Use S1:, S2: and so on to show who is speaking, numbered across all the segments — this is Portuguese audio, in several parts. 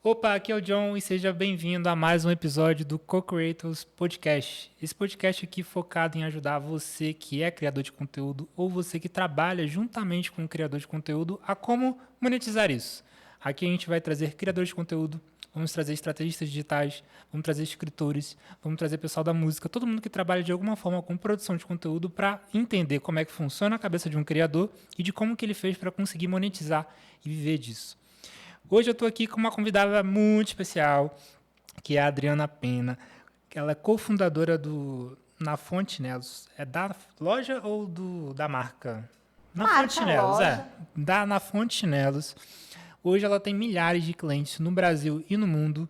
S1: Opa, aqui é o John e seja bem-vindo a mais um episódio do Co-Creators Podcast. Esse podcast aqui focado em ajudar você que é criador de conteúdo ou você que trabalha juntamente com o criador de conteúdo a como monetizar isso. Aqui a gente vai trazer criadores de conteúdo, vamos trazer estrategistas digitais, vamos trazer escritores, vamos trazer pessoal da música, todo mundo que trabalha de alguma forma com produção de conteúdo para entender como é que funciona a cabeça de um criador e de como que ele fez para conseguir monetizar e viver disso. Hoje eu estou aqui com uma convidada muito especial, que é a Adriana Pena. Ela é cofundadora do Na Fonte Chinelos. É da loja ou da marca? Na Fonte Chinelos, Na Fonte Chinelos. Hoje ela tem milhares de clientes no Brasil e no mundo.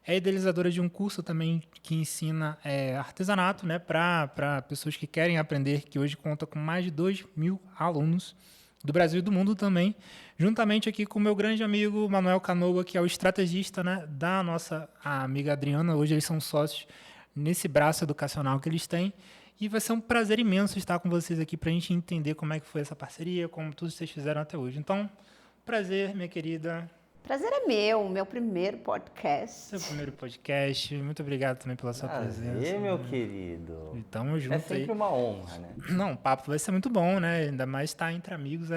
S1: É idealizadora de um curso também que ensina artesanato, né, para pessoas que querem aprender, que hoje conta com mais de 2.000 alunos do Brasil e do mundo também, juntamente aqui com o meu grande amigo Manuel Canoa, que é o estrategista, né, da nossa amiga Adriana. Hoje eles são sócios nesse braço educacional que eles têm. E vai ser um prazer imenso estar com vocês aqui para a gente entender como é que foi essa parceria, como tudo vocês fizeram até hoje. Então, prazer, minha querida.
S2: Prazer é meu primeiro podcast.
S1: Seu primeiro podcast. Muito obrigado também pela sua presença.
S3: Meu querido.
S1: E tamo junto aí.
S3: É sempre uma honra, né?
S1: Não, o papo vai ser muito bom, né? Ainda mais estar entre amigos,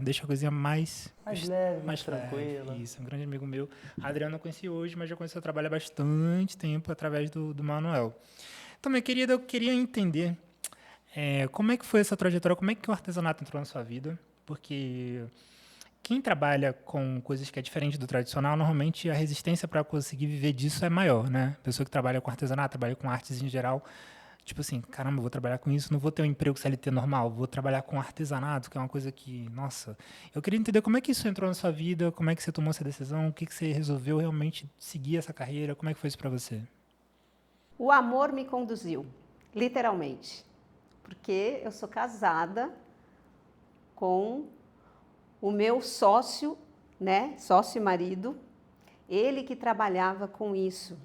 S1: deixa a coisinha mais
S3: leve, mais tranquila.
S1: Isso, um grande amigo meu. A Adriana eu conheci hoje, mas já conheci o trabalho há bastante tempo através do Manuel. Então, minha querida, eu queria entender como é que foi essa trajetória, como é que o artesanato entrou na sua vida, porque quem trabalha com coisas que é diferente do tradicional, normalmente a resistência para conseguir viver disso é maior, né? A pessoa que trabalha com artesanato, trabalha com artes em geral, tipo assim, caramba, eu vou trabalhar com isso, não vou ter um emprego CLT normal, vou trabalhar com artesanato, que é uma coisa que, nossa, eu queria entender como é que isso entrou na sua vida, como é que você tomou essa decisão, o que você resolveu realmente seguir essa carreira, como é que foi isso para você?
S2: O amor me conduziu, literalmente, porque eu sou casada com o meu sócio, né, sócio e marido, ele que trabalhava com isso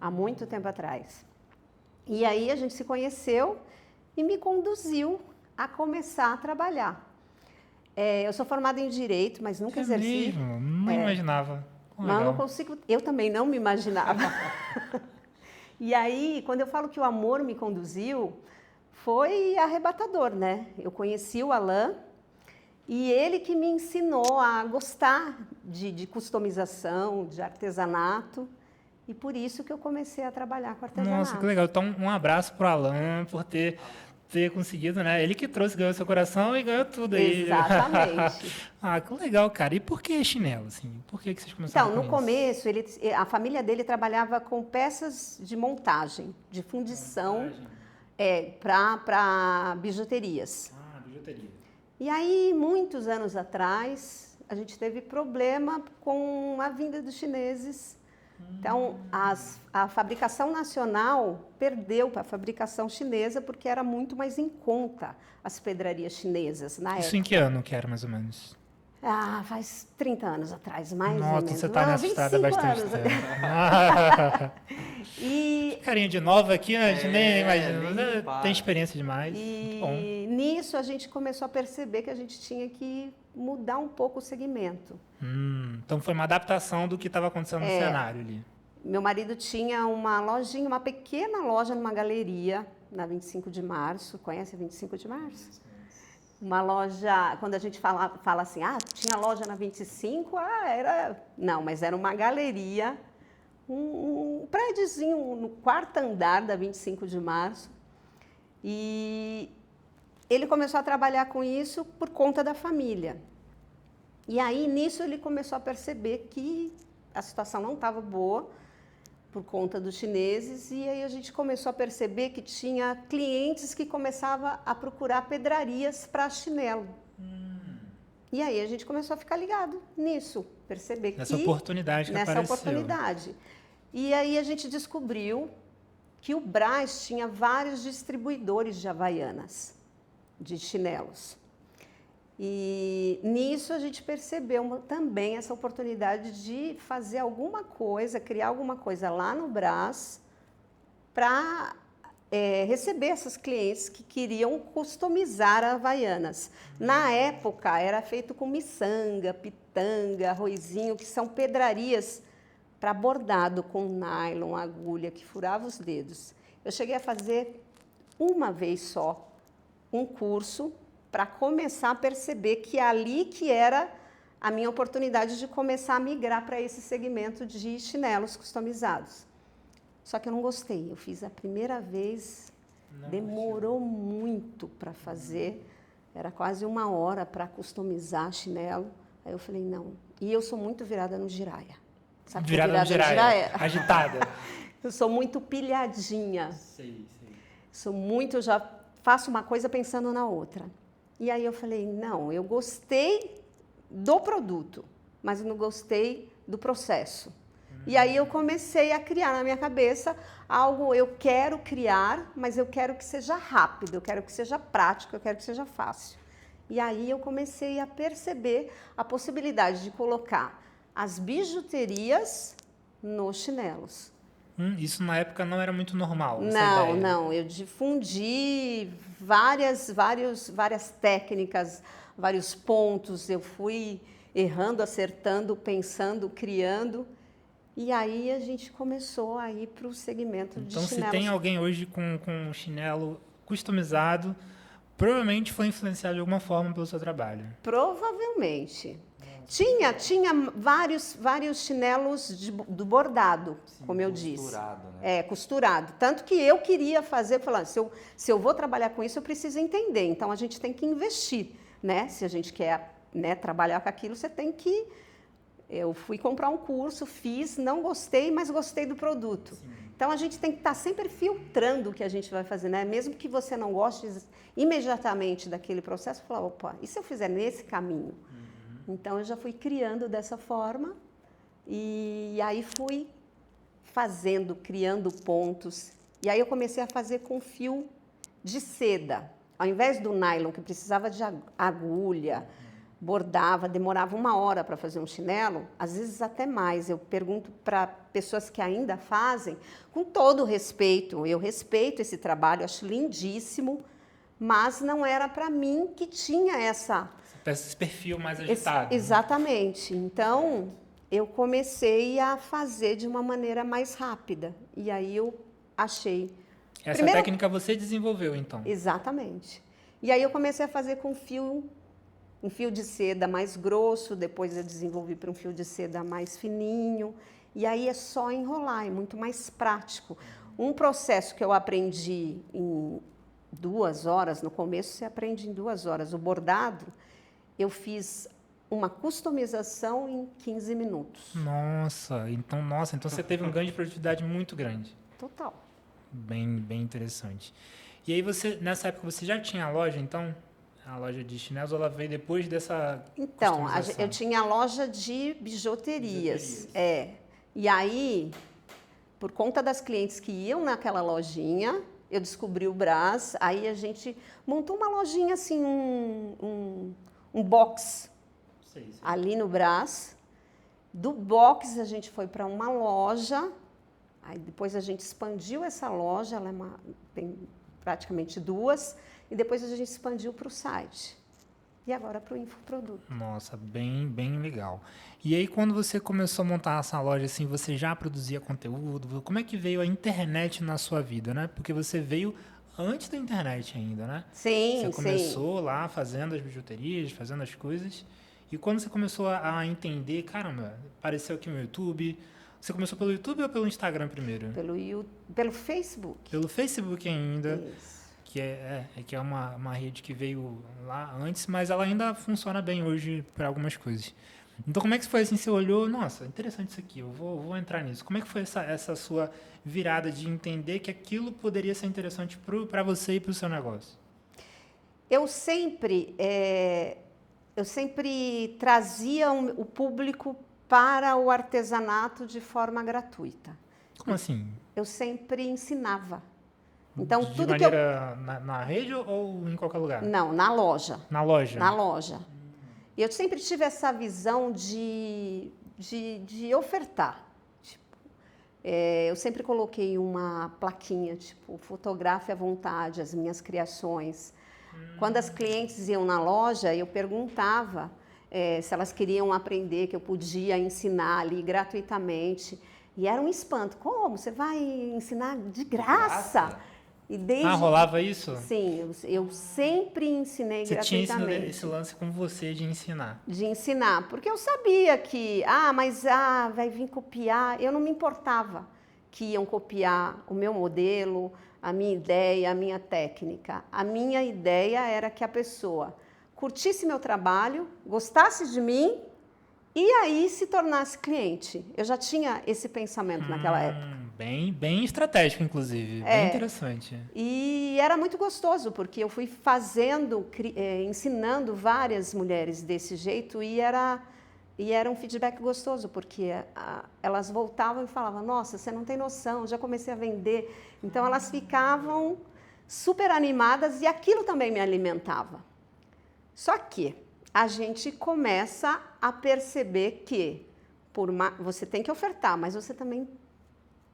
S2: há muito tempo atrás. E aí a gente se conheceu e me conduziu a começar a trabalhar. Eu sou formada em Direito, mas nunca exerci.
S1: Mesmo? Não imaginava.
S2: Mas eu não consigo, eu também não me imaginava. E aí, quando eu falo que o amor me conduziu, foi arrebatador, né? Eu conheci o Alain e ele que me ensinou a gostar de customização, de artesanato. E por isso que eu comecei a trabalhar com artesanato.
S1: Nossa, que legal. Então, um abraço pro Alain por ter conseguido, né? Ele que trouxe, ganhou seu coração e ganhou tudo aí.
S2: Exatamente.
S1: Que legal, cara. E por que chinelo, assim? Por que vocês começaram
S2: Então, no começo, a família dele trabalhava com peças de montagem, de fundição, para bijuterias.
S1: Bijuteria.
S2: E aí, muitos anos atrás, a gente teve problema com a vinda dos chineses. Então, a fabricação nacional perdeu para a fabricação chinesa porque era muito mais em conta as pedrarias chinesas na época.
S1: Isso em que ano que era, mais ou menos?
S2: Faz 30 anos atrás, mais ou menos.
S1: Nossa, você está nessa estrada há bastante tempo. E carinha de nova aqui, né? A gente nem imagina. Tem experiência demais.
S2: E nisso a gente começou a perceber que a gente tinha que mudar um pouco o segmento.
S1: Então foi uma adaptação do que estava acontecendo no cenário ali.
S2: Meu marido tinha uma lojinha, uma pequena loja numa galeria na 25 de março. Conhece a 25 de março? Uma loja, quando a gente fala assim, tinha loja na 25, não, mas era uma galeria, um prédiozinho no quarto andar da 25 de março. E ele começou a trabalhar com isso por conta da família. E aí, nisso, ele começou a perceber que a situação não estava boa por conta dos chineses, e aí a gente começou a perceber que tinha clientes que começavam a procurar pedrarias para chinelo. E aí a gente começou a ficar ligado nisso, perceber
S1: nessa oportunidade que apareceu.
S2: Nessa oportunidade. E aí a gente descobriu que o Brás tinha vários distribuidores de havaianas, de chinelos. E nisso a gente percebeu também essa oportunidade de fazer alguma coisa, criar alguma coisa lá no Brás para receber essas clientes que queriam customizar havaianas. Na época era feito com miçanga, pitanga, arrozinho, que são pedrarias para bordado com nylon, agulha, que furava os dedos. Eu cheguei a fazer uma vez só um curso para começar a perceber que ali que era a minha oportunidade de começar a migrar para esse segmento de chinelos customizados. Só que eu não gostei. Eu fiz a primeira vez, demorou muito para fazer, era quase 1 hora para customizar chinelo. Aí eu falei, não. E eu sou muito virada no giraia. Sabe
S1: Virada no giraia, agitada.
S2: Eu sou muito pilhadinha.
S1: Sei.
S2: Eu já faço uma coisa pensando na outra. E aí eu falei, não, eu gostei do produto, mas não gostei do processo. E aí eu comecei a criar na minha cabeça algo, eu quero criar, mas eu quero que seja rápido, eu quero que seja prático, eu quero que seja fácil. E aí eu comecei a perceber a possibilidade de colocar as bijuterias nos chinelos.
S1: Isso na época não era muito normal.
S2: Não, eu difundi várias técnicas, vários pontos, eu fui errando, acertando, pensando, criando, e aí a gente começou a ir para o segmento de chinelos.
S1: Então, se tem alguém hoje com um chinelo customizado, provavelmente foi influenciado de alguma forma pelo seu trabalho.
S2: Provavelmente. Tinha vários chinelos do bordado, sim, como eu disse.
S3: Costurado, né?
S2: Costurado. Tanto que eu queria fazer, falando, se eu vou trabalhar com isso, eu preciso entender. Então, a gente tem que investir, né? Se a gente quer, né, trabalhar com aquilo, você tem que... Eu fui comprar um curso, fiz, não gostei, mas gostei do produto. Sim. Então, a gente tem que estar sempre filtrando o que a gente vai fazer, né? Mesmo que você não goste imediatamente daquele processo, falar, opa, e se eu fizer nesse caminho? Então, eu já fui criando dessa forma e aí fui criando pontos. E aí eu comecei a fazer com fio de seda. Ao invés do nylon, que precisava de agulha, bordava, demorava 1 hora para fazer um chinelo, às vezes até mais. Eu pergunto para pessoas que ainda fazem, com todo o respeito, eu respeito esse trabalho, acho lindíssimo, mas não era para mim que tinha
S1: esse perfil mais agitado.
S2: Exatamente. Então, eu comecei a fazer de uma maneira mais rápida. E aí eu achei...
S1: Essa técnica você desenvolveu, então?
S2: Exatamente. E aí eu comecei a fazer com um fio de seda mais grosso, depois eu desenvolvi para um fio de seda mais fininho. E aí é só enrolar, é muito mais prático. Um processo que eu aprendi em 2 horas, no começo você aprende em 2 horas. O bordado... Eu fiz uma customização em 15 minutos.
S1: Nossa, então você teve um ganho de produtividade muito grande.
S2: Total.
S1: Bem interessante. E aí nessa época você já tinha a loja, então? A loja de chinelos, ou ela veio depois dessa customização?
S2: Eu tinha a loja de bijuterias. E aí, por conta das clientes que iam naquela lojinha, eu descobri o Brás, aí a gente montou uma lojinha assim, um box ali no Brás. Do box a gente foi para uma loja, aí depois a gente expandiu essa loja, ela tem praticamente 2, e depois a gente expandiu para o site. E agora para o infoproduto.
S1: Nossa, bem legal. E aí quando você começou a montar essa loja, assim, você já produzia conteúdo? Como é que veio a internet na sua vida, né? Porque você veio antes da internet ainda, né?
S2: Sim,
S1: Você começou lá fazendo as bijuterias, fazendo as coisas. E quando você começou a entender, caramba, apareceu aqui no YouTube. Você começou pelo YouTube ou pelo Instagram primeiro?
S2: Pelo Facebook.
S1: Pelo Facebook ainda.
S2: Isso.
S1: Que é uma rede que veio lá antes, mas ela ainda funciona bem hoje para algumas coisas. Então, como é que foi assim? Você olhou, nossa, interessante isso aqui, eu vou entrar nisso. Como é que foi essa sua virada de entender que aquilo poderia ser interessante para você e para o seu negócio?
S2: Eu sempre trazia o público para o artesanato de forma gratuita.
S1: Como assim?
S2: Eu sempre ensinava. Então,
S1: de
S2: tudo
S1: maneira na rede ou em qualquer lugar?
S2: Não, na loja.
S1: Na loja?
S2: Na loja. E eu sempre tive essa visão de ofertar. Tipo, eu sempre coloquei uma plaquinha, tipo, fotografe à vontade as minhas criações. Quando as clientes iam na loja, eu perguntava se elas queriam aprender, que eu podia ensinar ali gratuitamente. E era um espanto. Como? Você vai ensinar de graça? E desde...
S1: rolava isso?
S2: Sim, eu sempre ensinei gratuitamente.
S1: Você tinha esse lance com você de ensinar?
S2: De ensinar, porque eu sabia que, vai vir copiar. Eu não me importava que iam copiar o meu modelo, a minha ideia, a minha técnica. A minha ideia era que a pessoa curtisse meu trabalho, gostasse de mim e aí se tornasse cliente. Eu já tinha esse pensamento naquela época.
S1: Bem estratégico, inclusive. Bem interessante.
S2: E era muito gostoso, porque eu fui ensinando várias mulheres desse jeito e era um feedback gostoso, porque elas voltavam e falavam, nossa, você não tem noção, já comecei a vender. Então, elas ficavam super animadas e aquilo também me alimentava. Só que a gente começa a perceber que você tem que ofertar, mas você também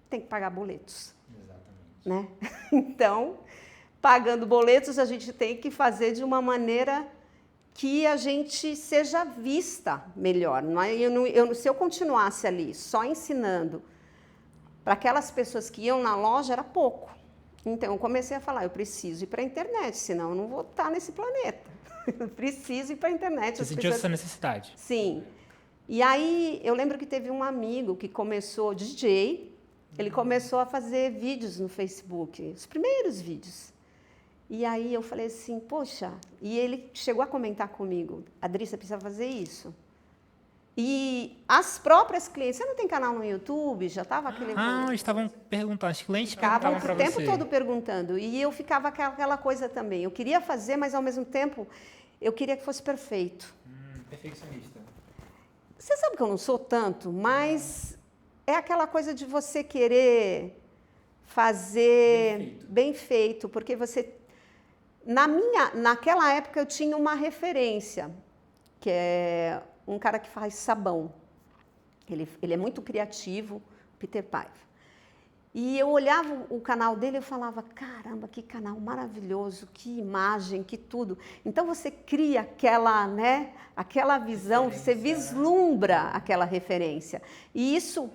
S2: tem que pagar boletos. Exatamente. Né? Então, pagando boletos, a gente tem que fazer de uma maneira que a gente seja vista melhor. Não é? Se eu continuasse ali só ensinando para aquelas pessoas que iam na loja, era pouco. Então, eu comecei a falar, eu preciso ir para a internet, senão eu não vou estar nesse planeta. Eu preciso ir para a internet.
S1: Você sentiu essa necessidade?
S2: Sim. E aí, eu lembro que teve um amigo que começou, DJ, ele começou a fazer vídeos no Facebook, os primeiros vídeos. E aí eu falei assim, poxa, e ele chegou a comentar comigo, Adri, você precisa fazer isso. E as próprias clientes, você não tem canal no YouTube? Já estava aquele...
S1: estavam perguntando, as clientes perguntavam para você.
S2: O tempo todo perguntando, e eu ficava aquela coisa também. Eu queria fazer, mas ao mesmo tempo, eu queria que fosse perfeito.
S1: Perfeccionista.
S2: Você sabe que eu não sou tanto, mas é aquela coisa de você querer fazer bem feito, porque você... Naquela época eu tinha uma referência, que é um cara que faz sabão. Ele é muito criativo, Peter Paiva. E eu olhava o canal dele e falava, caramba, que canal maravilhoso, que imagem, que tudo. Então você cria aquela visão, você vislumbra aquela referência. E isso,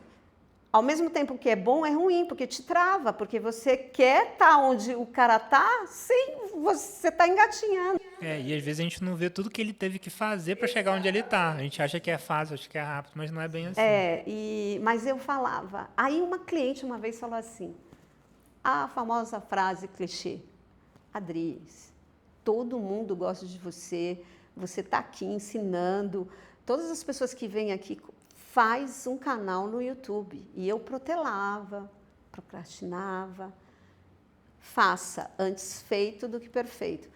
S2: ao mesmo tempo que é bom, é ruim, porque te trava, porque você quer estar onde o cara está sem você estar engatinhando.
S1: E às vezes a gente não vê tudo que ele teve que fazer para chegar onde ele está. A gente acha que é fácil, acha que é rápido, mas não é bem assim.
S2: Mas eu falava. Aí uma cliente uma vez falou assim, a famosa frase clichê, Adri, todo mundo gosta de você, você está aqui ensinando, todas as pessoas que vêm aqui faz um canal no YouTube. E eu protelava, procrastinava, faça antes feito do que perfeito.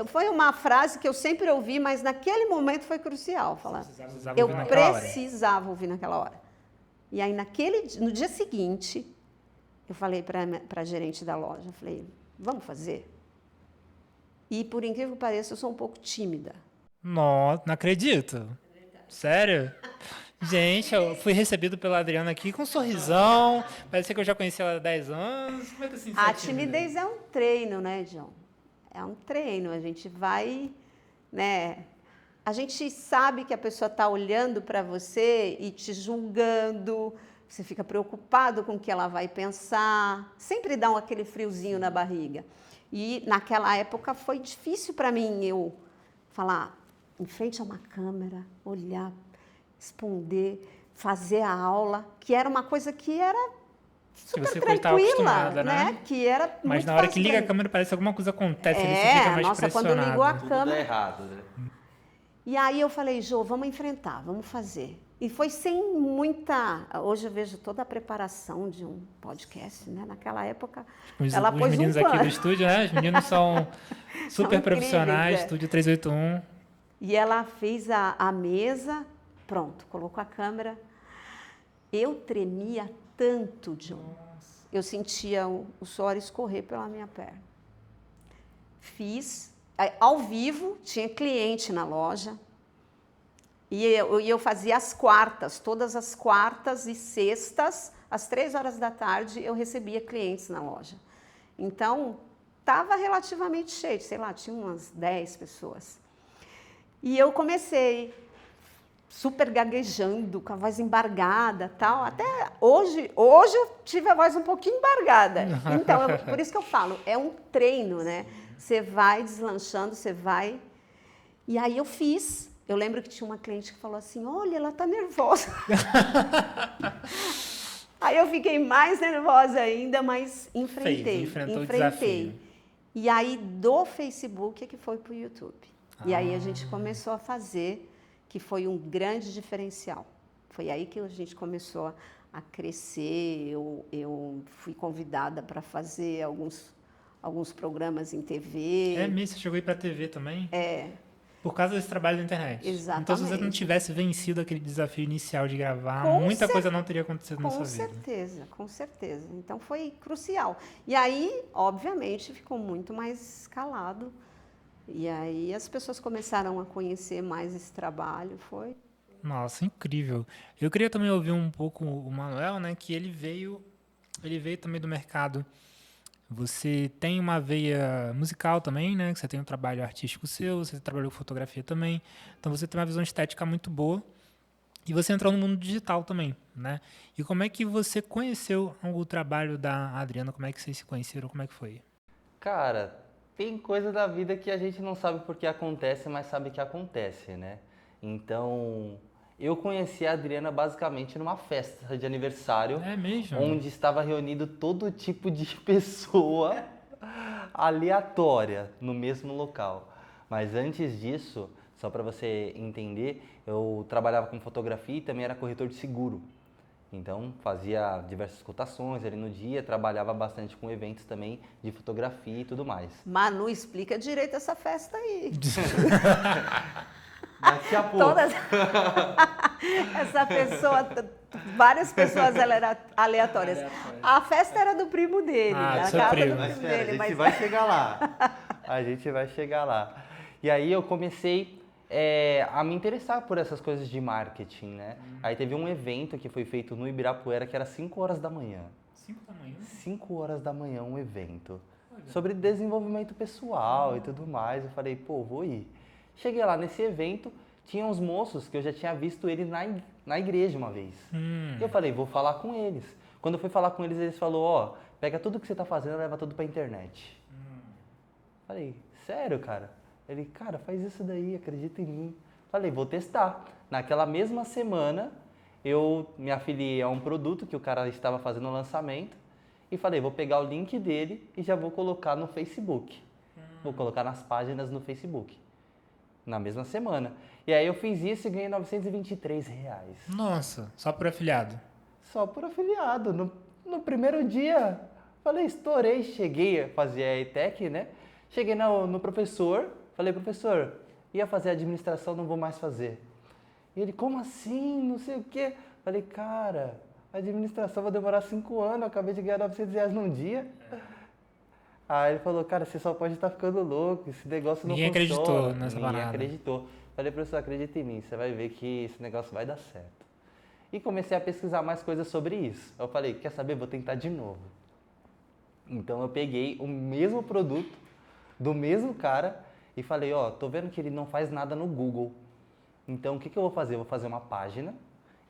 S2: Foi uma frase que eu sempre ouvi, mas naquele momento foi crucial. Eu precisava ouvir naquela hora. E aí, no dia seguinte, eu falei para a gerente da loja, falei, vamos fazer? E, por incrível que pareça, eu sou um pouco tímida.
S1: Não acredito. Sério? Gente, eu fui recebido pela Adriana aqui com um sorrisão. Parece que eu já conheci ela há 10 anos. Como é que eu senti?
S2: A timidez é um treino, né, John? É um treino. A gente vai, né? A gente sabe que a pessoa está olhando para você e te julgando. Você fica preocupado com o que ela vai pensar. Sempre dá aquele friozinho na barriga. E naquela época foi difícil para mim eu falar em frente a uma câmera, olhar, responder, fazer a aula, que era uma coisa que era super tranquila, né? Que era
S1: mas na hora que liga a câmera parece que alguma coisa acontece, ele fica mais pressionado.
S2: Quando ligou a câmera...
S3: Tudo dá errado, né?
S2: E aí eu falei, Jô, vamos enfrentar, vamos fazer. E foi sem muita... Hoje eu vejo toda a preparação de um podcast, né? Naquela época, ela pôs
S1: os meninos aqui do estúdio, né? Os meninos são super profissionais, Estúdio 381.
S2: E ela fez a mesa, pronto, colocou a câmera. Eu tremia tanto, John. Eu sentia o suor escorrer pela minha perna. Fiz, ao vivo, tinha cliente na loja. E eu fazia as quartas, todas as quartas e sextas, às 3 horas da tarde, eu recebia clientes na loja. Então, estava relativamente cheio, sei lá, tinha umas 10 pessoas. E eu comecei super gaguejando, com a voz embargada, tal. Até hoje eu tive a voz um pouquinho embargada. Então, por isso que eu falo, é um treino, né? Você vai deslanchando, você vai... E aí eu fiz. Eu lembro que tinha uma cliente que falou assim, olha, ela tá nervosa. Aí eu fiquei mais nervosa ainda, mas enfrentei.
S1: Enfrentou o desafio.
S2: E aí do Facebook é que foi pro YouTube. E aí a gente começou a fazer, que foi um grande diferencial. Foi aí que a gente começou a crescer. Eu fui convidada para fazer alguns programas em TV.
S1: É mesmo? Você chegou a ir para a TV também?
S2: É.
S1: Por causa desse trabalho na internet.
S2: Exatamente.
S1: Então, se você não tivesse vencido aquele desafio inicial de gravar, muita coisa não teria acontecido na sua vida.
S2: Com certeza. Então, foi crucial. E aí, obviamente, ficou muito mais escalado. E aí, as pessoas começaram a conhecer mais esse trabalho. Foi...
S1: Nossa, incrível. Eu queria também ouvir um pouco o Manuel, né? Que ele veio também do mercado. Você tem uma veia musical também, né? Que você tem um trabalho artístico seu, você trabalhou com fotografia também. Então você tem uma visão estética muito boa. E você entrou no mundo digital também, né? E como é que você conheceu o trabalho da Adriana? Como é que vocês se conheceram? Como é que foi?
S3: Cara, tem coisa da vida que a gente não sabe por que acontece, mas sabe que acontece, né? Então, eu conheci a Adriana basicamente numa festa de aniversário.
S1: É mesmo?
S3: Onde estava reunido todo tipo de pessoa aleatória no mesmo local. Mas antes disso, só para você entender, eu trabalhava com fotografia e também era corretor de seguro. Então, fazia diversas cotações ali no dia, trabalhava bastante com eventos também de fotografia e tudo mais.
S2: Manu, explica direito essa festa aí.
S3: Daqui a pouco.
S2: Essa pessoa, várias pessoas aleatórias. A festa era do primo dele, a casa
S1: primo.
S2: do primo dele.
S3: A gente vai chegar lá. A gente vai chegar lá. E aí eu comecei a me interessar por essas coisas de marketing, né? Aí teve um evento que foi feito no Ibirapuera que era 5 horas da manhã.
S1: 5 da manhã?
S3: 5 horas da manhã um evento. Sobre desenvolvimento pessoal e tudo mais. Eu falei, pô, vou ir. Cheguei lá nesse evento, tinha uns moços que eu já tinha visto eles na igreja uma vez. Eu falei, vou falar com eles. Quando eu fui falar com eles, eles falaram, ó, pega tudo que você tá fazendo e leva tudo pra internet. Falei, sério, cara? Ele, cara, faz isso daí, acredita em mim. Falei, vou testar. Naquela mesma semana, eu me afiliei a um produto que o cara estava fazendo o lançamento e falei, vou pegar o link dele e já vou colocar no Facebook. Vou colocar nas páginas no Facebook. Na mesma semana. E aí eu fiz isso e ganhei R$923.
S1: Nossa, só por afiliado?
S3: Só por afiliado. No primeiro dia, falei, estourei, cheguei a fazer a ETEC, né? Cheguei no professor, falei, professor, ia fazer a administração, não vou mais fazer. E ele, como assim? Não sei o quê. Falei, cara, a administração vai demorar 5 anos, eu acabei de ganhar R$900 num dia. Aí ele falou, cara, você só pode estar ficando louco, esse negócio não funciona.
S1: Ninguém acreditou nessa parada.
S3: Ninguém acreditou. Falei, professor, acredita em mim, você vai ver que esse negócio vai dar certo. E comecei a pesquisar mais coisas sobre isso. Eu falei, quer saber, vou tentar de novo. Então eu peguei o mesmo produto, do mesmo cara, e falei, ó, tô vendo que ele não faz nada no Google. Então o que eu vou fazer? Eu vou fazer uma página,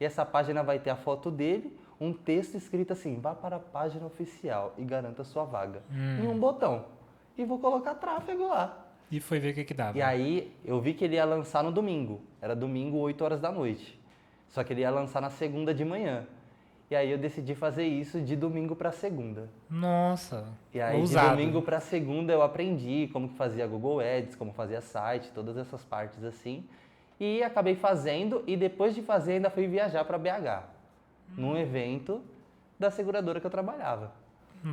S3: e essa página vai ter a foto dele, um texto escrito assim, vá para a página oficial e garanta sua vaga. Em um botão. E vou colocar tráfego lá.
S1: E foi ver o que dava.
S3: E aí eu vi que ele ia lançar no domingo. Era domingo, 8 horas da noite. Só que ele ia lançar na segunda de manhã. E aí eu decidi fazer isso de domingo para segunda.
S1: Nossa,
S3: E aí
S1: ousado.
S3: de domingo para segunda eu aprendi como que fazia Google Ads, como fazia site, todas essas partes assim. E acabei fazendo e depois de fazer ainda fui viajar para BH. Num evento da seguradora que eu trabalhava.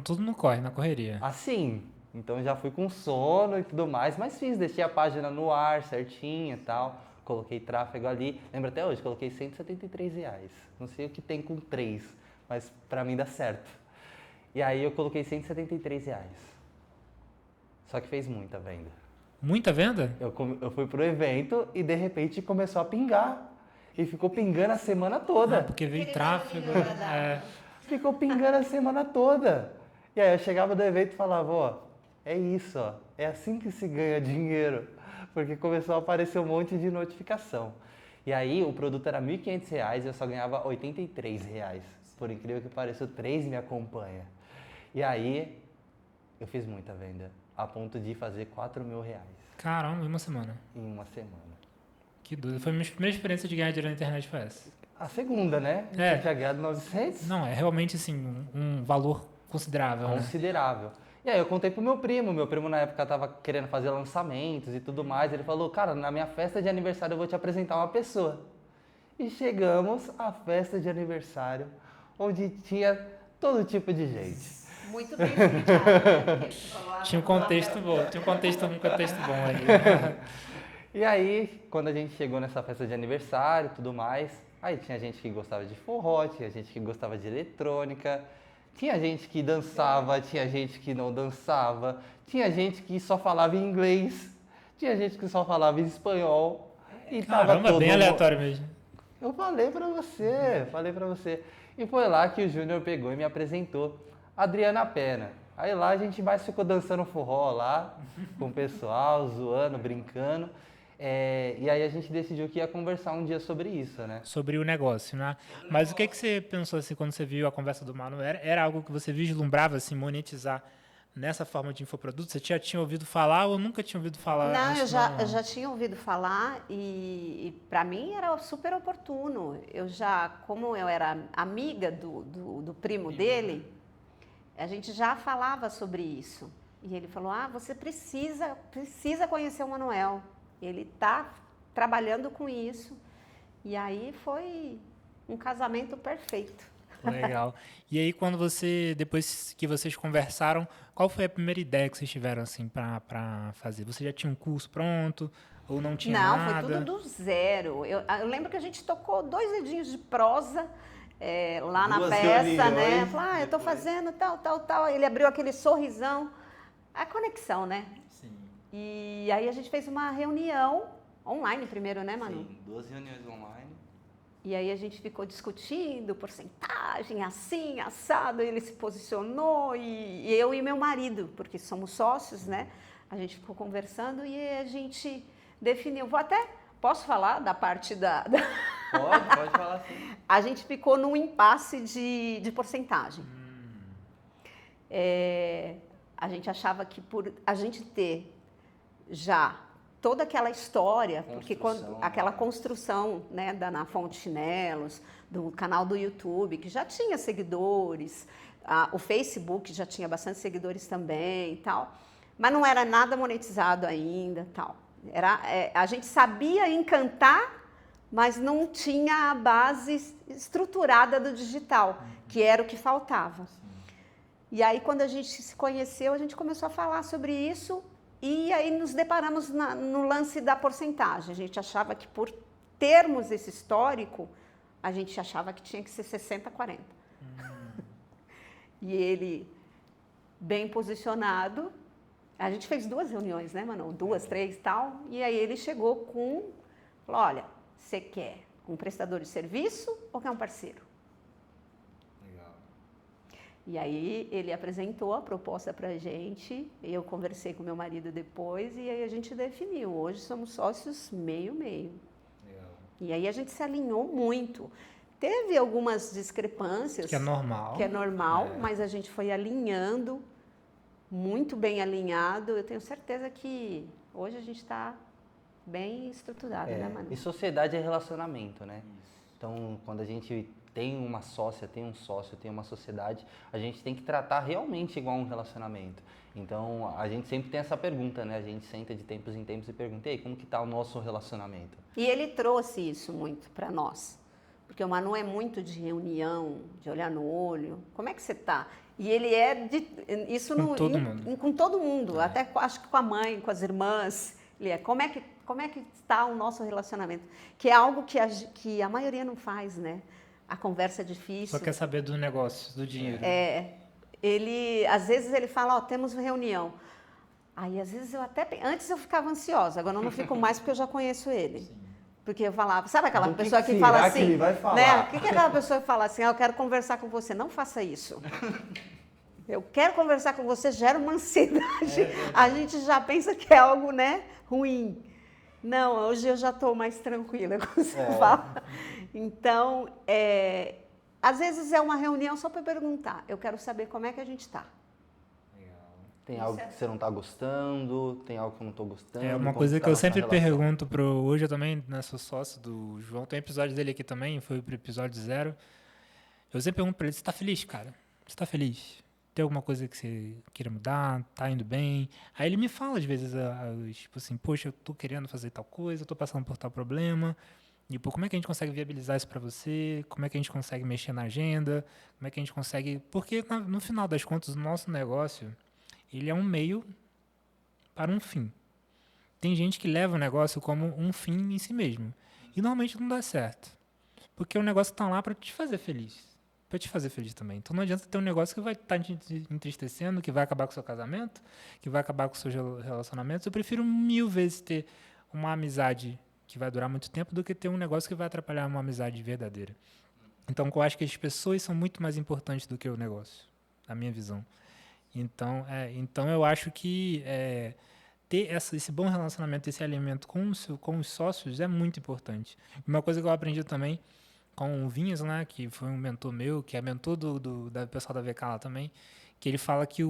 S1: Tudo no corre, na correria.
S3: Assim, então já fui com sono e tudo mais, mas deixei a página no ar certinha e tal. Coloquei tráfego ali, lembro até hoje, coloquei R$173. Não sei o que tem com 3, mas pra mim dá certo. E aí eu coloquei R$173. Só que fez muita venda.
S1: Muita venda?
S3: Eu fui pro evento e de repente começou a pingar. E ficou pingando a semana toda.
S1: Porque veio tráfego.
S3: Ficou pingando a semana toda. E aí eu chegava do evento e falava, ó, é isso, ó. É assim que se ganha dinheiro. porque começou a aparecer um monte de notificação. E aí o produto era R$ 1.500 e eu só ganhava R$ 83. Por incrível que pareça, o 3 me acompanha. E aí eu fiz muita venda, a ponto de fazer R$ 4.000
S1: Caramba, em uma semana.
S3: em uma semana.
S1: Que doido. Foi a minha primeira experiência de ganhar dinheiro na internet, foi essa.
S3: A segunda, né?
S1: É.
S3: Eu tinha ganhado 900.
S1: Não, é realmente, assim, um valor considerável, né?
S3: Considerável. E aí eu contei pro meu primo na época tava querendo fazer lançamentos e tudo mais, ele falou, cara, na minha festa de aniversário eu vou te apresentar uma pessoa. E chegamos à festa de aniversário, onde tinha todo tipo de gente.
S2: Muito bem explicado, né?
S1: Tinha um contexto bom, um contexto bom ali.
S3: E aí, quando a gente chegou nessa festa de aniversário e tudo mais, aí tinha gente que gostava de forró, tinha gente que gostava de eletrônica, tinha gente que dançava, tinha gente que não dançava, tinha gente que só falava inglês, tinha gente que só falava espanhol. E tava
S1: Caramba,
S3: todo
S1: bem
S3: mundo...
S1: aleatório mesmo.
S3: Eu falei pra você. E foi lá que o Júnior pegou e me apresentou a Adriana Pena. Aí lá a gente mais ficou dançando forró lá, com o pessoal, zoando, brincando. E aí a gente decidiu que ia conversar um dia sobre isso, né?
S1: Sobre o negócio, né? Mas o que você pensou assim quando você viu a conversa do Manu? Era algo que você vislumbrava assim, monetizar nessa forma de infoproduto? Você já tinha ouvido falar ou nunca tinha ouvido falar?
S2: Não, eu já tinha ouvido falar e para mim era super oportuno. Como eu era amiga do primo dele, a gente já falava sobre isso. E ele falou, você precisa conhecer o Manuel. Ele está trabalhando com isso. E aí foi um casamento perfeito.
S1: Legal. E aí, depois que vocês conversaram, qual foi a primeira ideia que vocês tiveram assim para fazer? Você já tinha um curso pronto ou não tinha nada?
S2: Não, foi tudo do zero. Eu lembro que a gente tocou 2 dedinhos de prosa lá na festa, né? Falou, eu tô fazendo tal. Ele abriu aquele sorrisão. A conexão, né?
S3: Sim.
S2: E aí a gente fez uma reunião online primeiro, né, Manu?
S3: Sim, 2 reuniões online.
S2: E aí a gente ficou discutindo porcentagem, assim, assado, ele se posicionou e eu e meu marido, porque somos sócios, né? A gente ficou conversando e a gente definiu. Posso falar da parte
S3: Pode falar sim.
S2: A gente ficou num impasse de porcentagem. A gente achava que por a gente ter já toda aquela história, porque aquela construção, né, na Fonte Chinelos, do canal do YouTube, que já tinha seguidores, o Facebook já tinha bastante seguidores também e tal, mas não era nada monetizado ainda tal. A gente sabia encantar, mas não tinha a base estruturada do digital, que era o que faltava. E aí, quando a gente se conheceu, a gente começou a falar sobre isso. E aí nos deparamos no lance da porcentagem. A gente achava que por termos esse histórico, a gente achava que tinha que ser 60-40. E ele, bem posicionado, a gente fez 2 reuniões, né, Manu? 2, 3 e tal. E aí ele falou, olha, você quer um prestador de serviço ou quer um parceiro? E aí ele apresentou a proposta para a gente, eu conversei com meu marido depois e aí a gente definiu. Hoje somos sócios meio-meio. E aí a gente se alinhou muito. Teve algumas discrepâncias.
S1: Que é normal.
S2: Mas a gente foi alinhando, muito bem alinhado. Eu tenho certeza que hoje a gente está bem estruturado, né, Manu?
S3: E sociedade é relacionamento, né? Então, quando a gente tem uma sócia, tem um sócio, tem uma sociedade, a gente tem que tratar realmente igual um relacionamento. Então, a gente sempre tem essa pergunta, né? A gente senta de tempos em tempos e pergunta, ei, como que tá o nosso relacionamento?
S2: E ele trouxe isso muito para nós, porque o Manu é muito de reunião, de olhar no olho, como é que você tá? E ele
S1: Com todo mundo.
S2: Com todo mundo, até acho que com a mãe, com as irmãs, ele como é que está o nosso relacionamento? Que é algo que a maioria não faz, né? A conversa é difícil.
S1: Só quer saber do negócio, do dinheiro.
S2: Às vezes ele fala, temos reunião. Aí às vezes antes eu ficava ansiosa, agora eu não fico mais porque eu já conheço ele. Sim. Porque eu falava, sabe aquela pessoa que fala assim,
S3: que ele vai falar?
S2: Né? O que é aquela pessoa que fala assim, eu quero conversar com você, não faça isso. Eu quero conversar com você, gera uma ansiedade. A gente já pensa que é algo, né, ruim. Não, hoje eu já estou mais tranquila, como você fala. Então, às vezes é uma reunião só para perguntar. Eu quero saber como é que a gente está.
S3: Tem algo que você não tá gostando, tem algo que eu não tô gostando.
S1: É uma
S3: como
S1: coisa
S3: tá
S1: que eu
S3: a nossa
S1: sempre
S3: relação.
S1: pergunto hoje eu também, né, sou sócio do João, tem episódio dele aqui também, foi pro episódio 0. Eu sempre pergunto pra ele, você tá feliz, cara? Você tá feliz? Tem alguma coisa que você queira mudar? Tá indo bem? Aí ele me fala, às vezes, tipo assim, poxa, eu tô querendo fazer tal coisa, eu tô passando por tal problema. E, pô, como é que a gente consegue viabilizar isso pra você? Como é que a gente consegue mexer na agenda? Como é que a gente consegue... Porque, no final das contas, o nosso negócio, ele é um meio para um fim. Tem gente que leva o negócio como um fim em si mesmo. E normalmente não dá certo. Porque o negócio está lá para te fazer feliz. Para te fazer feliz também. Então não adianta ter um negócio que vai estar te entristecendo, que vai acabar com o seu casamento, que vai acabar com os seus relacionamentos. Eu prefiro 1000 vezes ter uma amizade que vai durar muito tempo do que ter um negócio que vai atrapalhar uma amizade verdadeira. Então eu acho que as pessoas são muito mais importantes do que o negócio, na minha visão. Então eu acho que ter esse bom relacionamento, esse alinhamento com os sócios é muito importante. Uma coisa que eu aprendi também com o Vinhas, né, que foi um mentor meu, que é mentor da pessoal da VK lá também, que ele fala que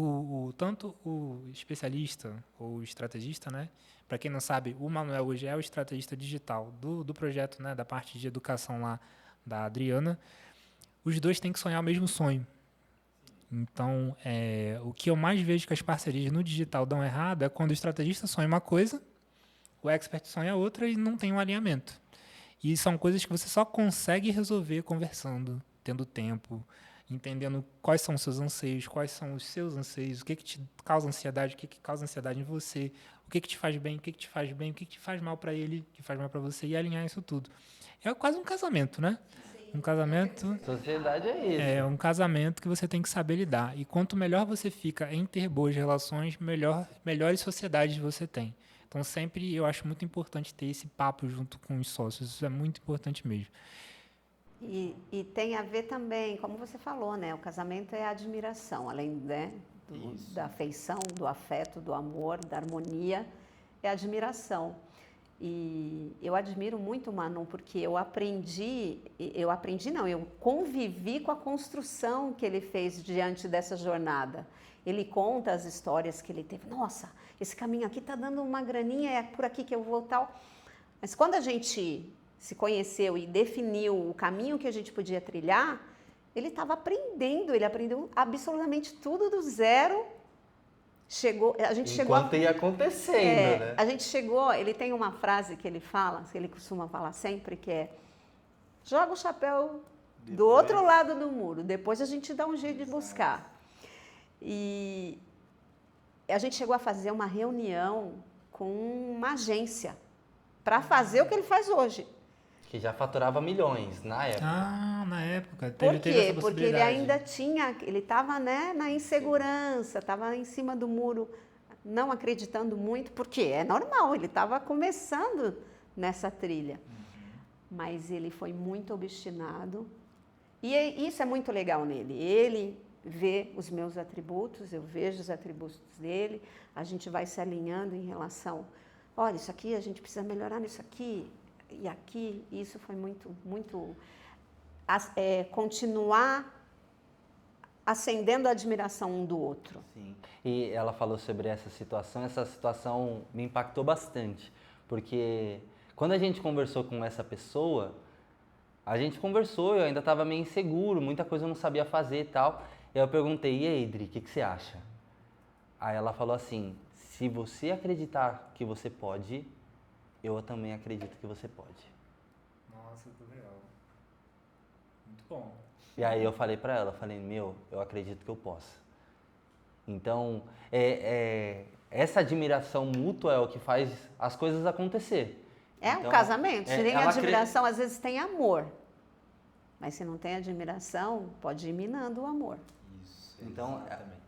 S1: tanto o especialista ou o estrategista, né, para quem não sabe, o Manuel hoje é o estrategista digital do projeto, né, da parte de educação lá da Adriana, os dois têm que sonhar o mesmo sonho. Então, o que eu mais vejo que as parcerias no digital dão errado é quando o estrategista sonha uma coisa, o expert sonha outra e não tem um alinhamento. E são coisas que você só consegue resolver conversando, tendo tempo, entendendo quais são os seus anseios, quais são os seus anseios, o que te causa ansiedade, o que causa ansiedade em você, o que te faz bem, o que te faz bem, o que te faz mal para ele, o que faz mal para você, e alinhar isso tudo. É quase um casamento, né? Um casamento
S3: Sociedade é isso.
S1: é um casamento que você tem que saber lidar. E quanto melhor você fica em ter boas relações, melhores sociedades você tem. Então, sempre eu acho muito importante ter esse papo junto com os sócios. Isso é muito importante mesmo.
S2: E tem a ver também, como você falou, né? O casamento é a admiração, além, né, da afeição, do afeto, do amor, da harmonia, é a admiração. E eu admiro muito o Manu, porque eu convivi com a construção que ele fez diante dessa jornada. Ele conta as histórias que ele teve. Nossa, esse caminho aqui está dando uma graninha, é por aqui que eu vou tal. Mas quando a gente se conheceu e definiu o caminho que a gente podia trilhar, ele estava aprendendo, ele aprendeu absolutamente tudo do zero.
S3: Enquanto ia acontecendo, né?
S2: A gente chegou, ele tem uma frase que ele fala, que ele costuma falar sempre, que é: joga o chapéu do outro lado do muro, depois a gente dá um jeito de buscar. E a gente chegou a fazer uma reunião com uma agência para fazer o que ele faz hoje.
S3: Que já faturava milhões na época.
S1: Ah, na época.
S2: Por quê? Porque ele ainda ele estava, né, na insegurança, estava em cima do muro, não acreditando muito, porque é normal, ele estava começando nessa trilha. Mas ele foi muito obstinado, e isso é muito legal nele. Ele vê os meus atributos, eu vejo os atributos dele, a gente vai se alinhando em relação, olha, isso aqui a gente precisa melhorar nisso aqui, e aqui, isso foi muito continuar acendendo a admiração um do outro.
S3: Sim. E ela falou sobre essa situação me impactou bastante, porque quando a gente conversou com essa pessoa, eu ainda estava meio inseguro, muita coisa eu não sabia fazer e tal, e eu perguntei, e aí, Dri, o que você acha? Aí ela falou assim, se você acreditar que você pode, eu também acredito que você pode.
S1: Nossa, que legal. Muito bom.
S3: E aí eu falei pra ela, eu acredito que eu posso. Então, essa admiração mútua é o que faz as coisas acontecer.
S2: Um casamento, se tem admiração, às vezes tem amor. Mas se não tem admiração, pode ir minando o amor.
S3: Isso, então,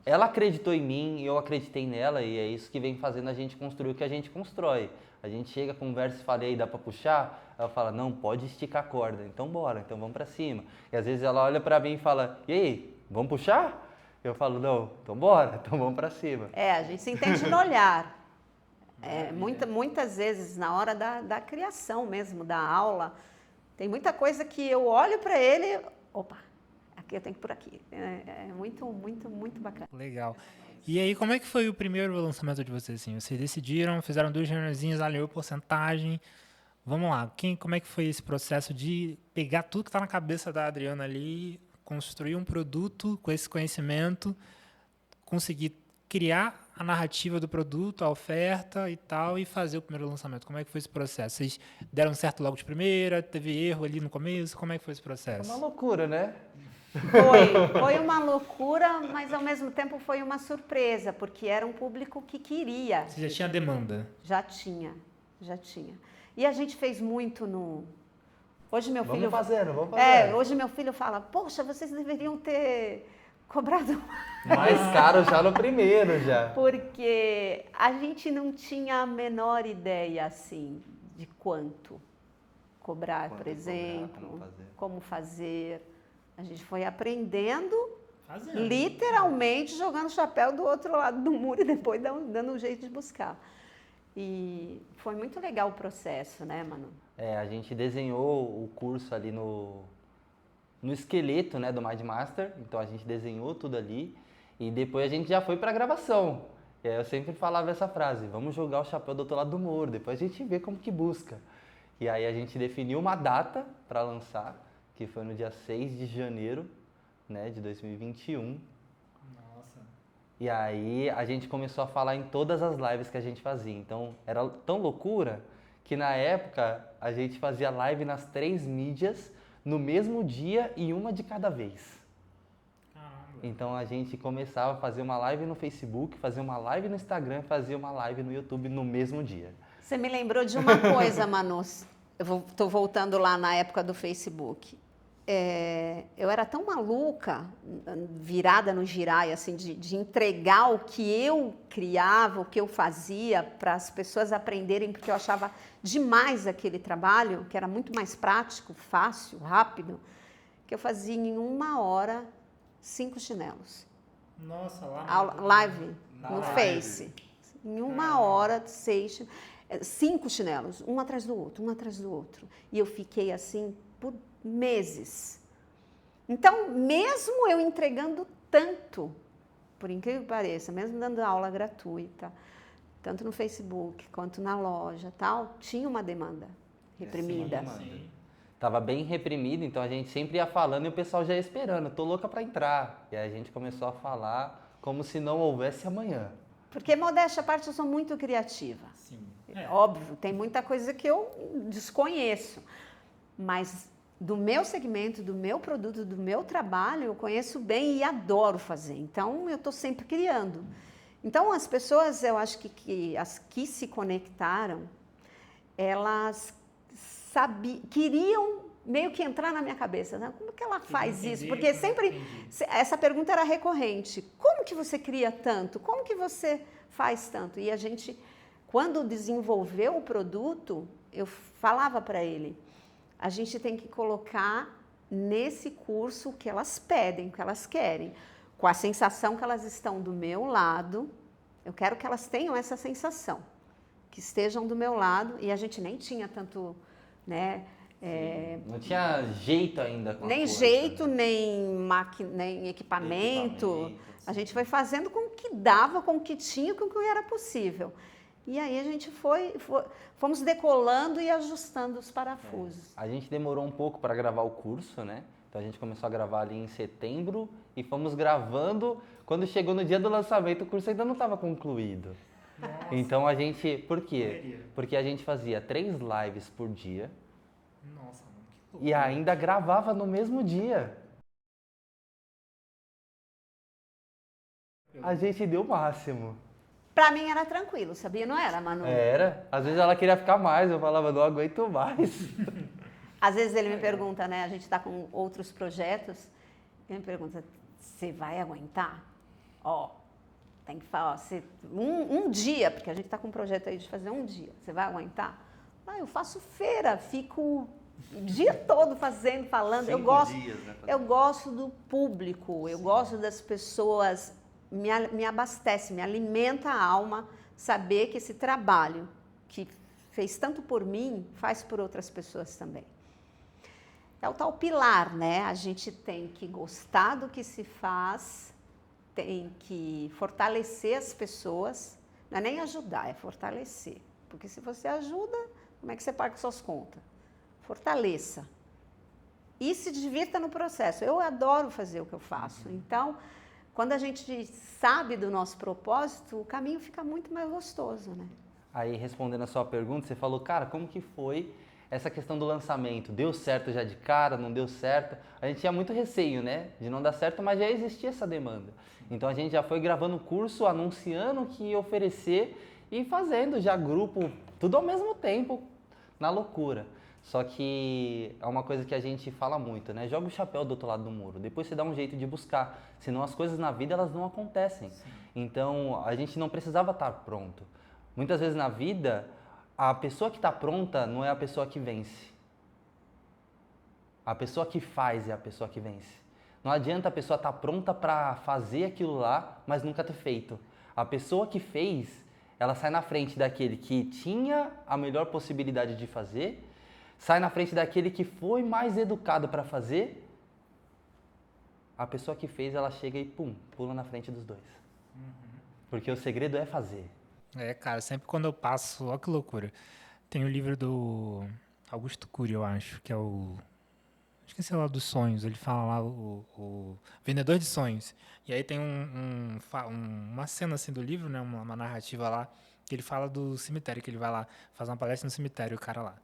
S3: ela acreditou em mim, eu acreditei nela, e é isso que vem fazendo a gente construir o que a gente constrói. A gente chega, conversa e fala, e aí, dá pra puxar? Ela fala, não, pode esticar a corda. Então bora, então vamos pra cima. E às vezes ela olha pra mim e fala, e aí, vamos puxar? Eu falo, não, então bora, então vamos pra cima.
S2: A gente se entende no olhar. Muitas vezes, na hora da criação mesmo, da aula, tem muita coisa que eu olho para ele, opa, aqui eu tenho que ir por aqui. É muito, muito, muito bacana.
S1: Legal. E aí, como é que foi o primeiro lançamento de vocês? Assim? Vocês decidiram, fizeram 2 reuniõezinhas, alinhou porcentagem. Vamos lá, como é que foi esse processo de pegar tudo que está na cabeça da Adriana ali, construir um produto com esse conhecimento, conseguir criar a narrativa do produto, a oferta e tal, e fazer o primeiro lançamento? Como é que foi esse processo? Vocês deram certo logo de primeira? Teve erro ali no começo? Como é que foi esse processo?
S3: É uma loucura, né?
S2: Foi uma loucura, mas ao mesmo tempo foi uma surpresa, porque era um público que queria.
S1: Você já tinha demanda?
S2: Já tinha. E a gente fez muito no... Hoje meu filho...
S3: Vamos fazendo.
S2: Hoje meu filho fala, poxa, vocês deveriam ter cobrado
S3: mais caro já no primeiro, já.
S2: Porque a gente não tinha a menor ideia, assim, de quanto cobrar, por exemplo, como fazer. A gente foi aprendendo, literalmente jogando o chapéu do outro lado do muro e depois dando um jeito de buscar. E foi muito legal o processo, né, Manu?
S3: A gente desenhou o curso ali no esqueleto, né, do MindMaster. Então a gente desenhou tudo ali e depois a gente já foi para a gravação. E aí eu sempre falava essa frase: vamos jogar o chapéu do outro lado do muro, depois a gente vê como que busca. E aí a gente definiu uma data para lançar, que foi no dia 6 de janeiro, né, de 2021.
S1: Nossa.
S3: E aí a gente começou a falar em todas as lives que a gente fazia. Então era tão loucura que na época a gente fazia live nas 3 mídias no mesmo dia e uma de cada vez.
S1: Caramba.
S3: Então a gente começava a fazer uma live no Facebook, fazia uma live no Instagram, fazia uma live no YouTube no mesmo dia.
S2: Você me lembrou de uma coisa, Manu. Estou voltando lá na época do Facebook. Eu era tão maluca, virada no girai, assim, de entregar o que eu criava, o que eu fazia para as pessoas aprenderem, porque eu achava demais aquele trabalho, que era muito mais prático, fácil, rápido, que eu fazia em 1 hora 5 chinelos.
S1: Nossa,
S2: Live no Face. Em 1 hora, 5 chinelos, um atrás do outro. E eu fiquei assim por meses. Então, mesmo eu entregando tanto, por incrível que pareça, mesmo dando aula gratuita, tanto no Facebook quanto na loja, tal, tinha uma demanda reprimida.
S3: Sim. Tava bem reprimido, então a gente sempre ia falando e o pessoal já ia esperando, tô louca para entrar. E aí a gente começou a falar como se não houvesse amanhã.
S2: Porque, modéstia à parte, eu sou muito criativa.
S1: Sim.
S2: Óbvio, tem muita coisa que eu desconheço, mas do meu segmento, do meu produto, do meu trabalho, eu conheço bem e adoro fazer. Então, eu estou sempre criando. Então, as pessoas, eu acho que as que se conectaram, elas queriam meio que entrar na minha cabeça, né? Como que ela faz isso? Porque sempre essa pergunta era recorrente. Como que você cria tanto? Como que você faz tanto? E a gente, quando desenvolveu o produto, eu falava para ele, a gente tem que colocar nesse curso o que elas pedem, o que elas querem, com a sensação que elas estão do meu lado. Eu quero que elas tenham essa sensação, que estejam do meu lado, e a gente nem tinha tanto, né?
S3: Não tinha jeito ainda com
S2: nem
S3: a coisa,
S2: jeito,
S3: né?
S2: nem equipamento. A gente foi fazendo com o que dava, com o que tinha, com o que era possível. E aí a gente fomos decolando e ajustando os parafusos.
S3: A gente demorou um pouco para gravar o curso, né? Então a gente começou a gravar ali em setembro e fomos gravando. Quando chegou no dia do lançamento, o curso ainda não estava concluído.
S1: Nossa.
S3: Então a gente... Por quê? Porque a gente fazia 3 lives por dia.
S1: Nossa, mano, que loucura.
S3: E ainda gravava no mesmo dia. A gente deu o máximo.
S2: Pra mim era tranquilo, sabia? Não era, Manu?
S3: Era. Às vezes ela queria ficar mais, eu falava, não aguento mais.
S2: Às vezes ele me pergunta, né? A gente tá com outros projetos. Ele me pergunta, você vai aguentar? Tem que falar, um dia, porque a gente tá com um projeto aí de fazer um dia. Você vai aguentar? Eu faço feira, fico o dia todo fazendo, falando. Eu gosto do público, eu gosto das pessoas, me abastece, me alimenta a alma saber que esse trabalho que fez tanto por mim, faz por outras pessoas também. É o tal pilar, né? A gente tem que gostar do que se faz, tem que fortalecer as pessoas, não é nem ajudar, é fortalecer. Porque se você ajuda, como é que você paga suas contas? Fortaleça. E se divirta no processo. Eu adoro fazer o que eu faço. Então, quando a gente sabe do nosso propósito, o caminho fica muito mais gostoso, né?
S3: Aí, respondendo a sua pergunta, você falou, cara, como que foi essa questão do lançamento? Deu certo já de cara, não deu certo? A gente tinha muito receio, né, de não dar certo, mas já existia essa demanda. Então, a gente já foi gravando curso, anunciando o que ia oferecer e fazendo já grupo, tudo ao mesmo tempo, na loucura. Só que é uma coisa que a gente fala muito, né? Joga o chapéu do outro lado do muro, depois você dá um jeito de buscar, senão as coisas na vida elas não acontecem. Sim. Então, a gente não precisava estar pronto. Muitas vezes na vida, a pessoa que está pronta não é a pessoa que vence. A pessoa que faz é a pessoa que vence. Não adianta a pessoa estar pronta para fazer aquilo lá, mas nunca ter feito. A pessoa que fez, ela sai na frente daquele que tinha a melhor possibilidade de fazer, sai na frente daquele que foi mais educado para fazer. A pessoa que fez, ela chega e pum, pula na frente dos dois. Porque o segredo é fazer.
S1: Cara, sempre quando eu passo, olha que loucura. Tem o livro do Augusto Cury, eu acho, que é esqueci lá dos sonhos, ele fala lá o Vendedor de Sonhos. E aí tem uma cena assim do livro, né, uma narrativa lá, que ele fala do cemitério, que ele vai lá fazer uma palestra no cemitério, o cara lá.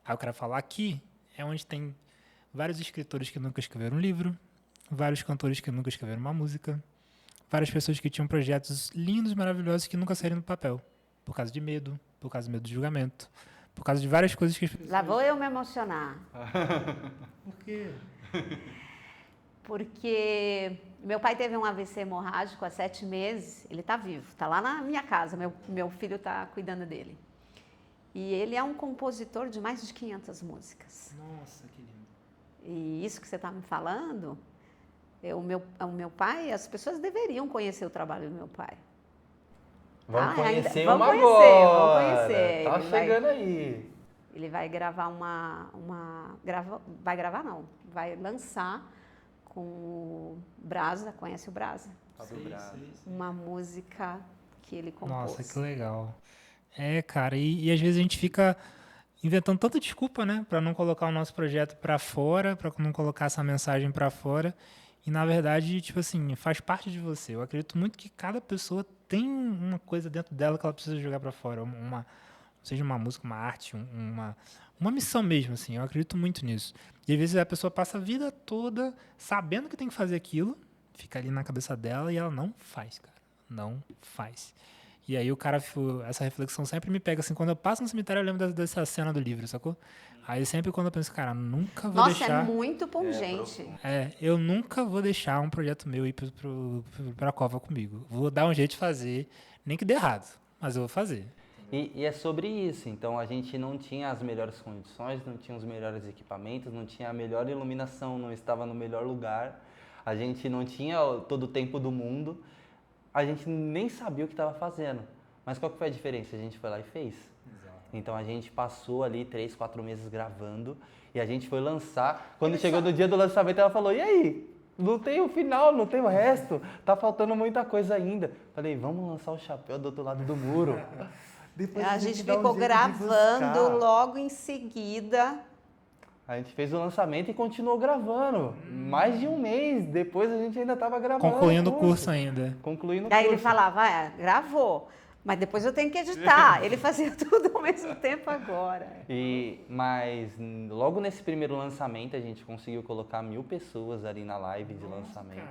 S1: Aí o cara fala, aqui é onde tem vários escritores que nunca escreveram um livro, vários cantores que nunca escreveram uma música, várias pessoas que tinham projetos lindos, maravilhosos, que nunca saíram do papel. Por causa de medo do julgamento, por causa de várias coisas que as pessoas...
S2: Lá vou eu me emocionar.
S1: Por quê?
S2: Porque meu pai teve um AVC hemorrágico há 7 meses, ele está vivo, está lá na minha casa, meu filho está cuidando dele. E ele é um compositor de mais de 500 músicas.
S1: Nossa, que lindo.
S2: E isso que você está me falando... O meu pai, as pessoas deveriam conhecer o trabalho do meu pai.
S3: Vamos conhecer
S2: vamos
S3: uma
S2: conhecer,
S3: agora.
S2: vamos conhecer.
S3: Tá chegando aí.
S2: Ele vai gravar vai lançar com o Brasa, conhece o Brasa?
S1: Sim.
S2: Uma música que ele compôs.
S1: Nossa, que legal. Cara, e às vezes a gente fica inventando tanta desculpa, né, para não colocar o nosso projeto para fora, para não colocar essa mensagem para fora. E, na verdade, tipo assim, faz parte de você. Eu acredito muito que cada pessoa tem uma coisa dentro dela que ela precisa jogar para fora. Seja uma música, uma arte, uma missão mesmo, assim. Eu acredito muito nisso. E, às vezes, a pessoa passa a vida toda sabendo que tem que fazer aquilo, fica ali na cabeça dela e ela não faz, cara. Não faz. E aí, essa reflexão sempre me pega, assim, quando eu passo no cemitério, eu lembro dessa cena do livro, sacou? Aí sempre quando eu penso, cara, nunca vou deixar...
S2: Nossa, é muito pungente.
S1: Eu nunca vou deixar um projeto meu ir pra cova comigo. Vou dar um jeito de fazer, nem que dê errado, mas eu vou fazer.
S3: E é sobre isso, então a gente não tinha as melhores condições, não tinha os melhores equipamentos, não tinha a melhor iluminação, não estava no melhor lugar, a gente não tinha todo o tempo do mundo, a gente nem sabia o que estava fazendo. Mas qual que foi a diferença? A gente foi lá e fez. Então a gente passou ali 3, 4 meses gravando e a gente foi lançar. Quando chegou no dia do lançamento, ela falou, e aí? Não tem o final, não tem o resto, tá faltando muita coisa ainda. Falei, vamos lançar o chapéu do outro lado do muro.
S2: Depois a gente ficou gravando logo em seguida.
S3: A gente fez o lançamento e continuou gravando. Mais de um mês depois a gente ainda estava gravando.
S1: Concluindo o curso ainda.
S3: Concluindo o
S2: Daí
S3: curso.
S2: ele falava, gravou. Mas depois eu tenho que editar. Ele fazia tudo ao mesmo tempo agora.
S3: Mas logo nesse primeiro lançamento a gente conseguiu colocar 1000 pessoas ali na live de lançamento.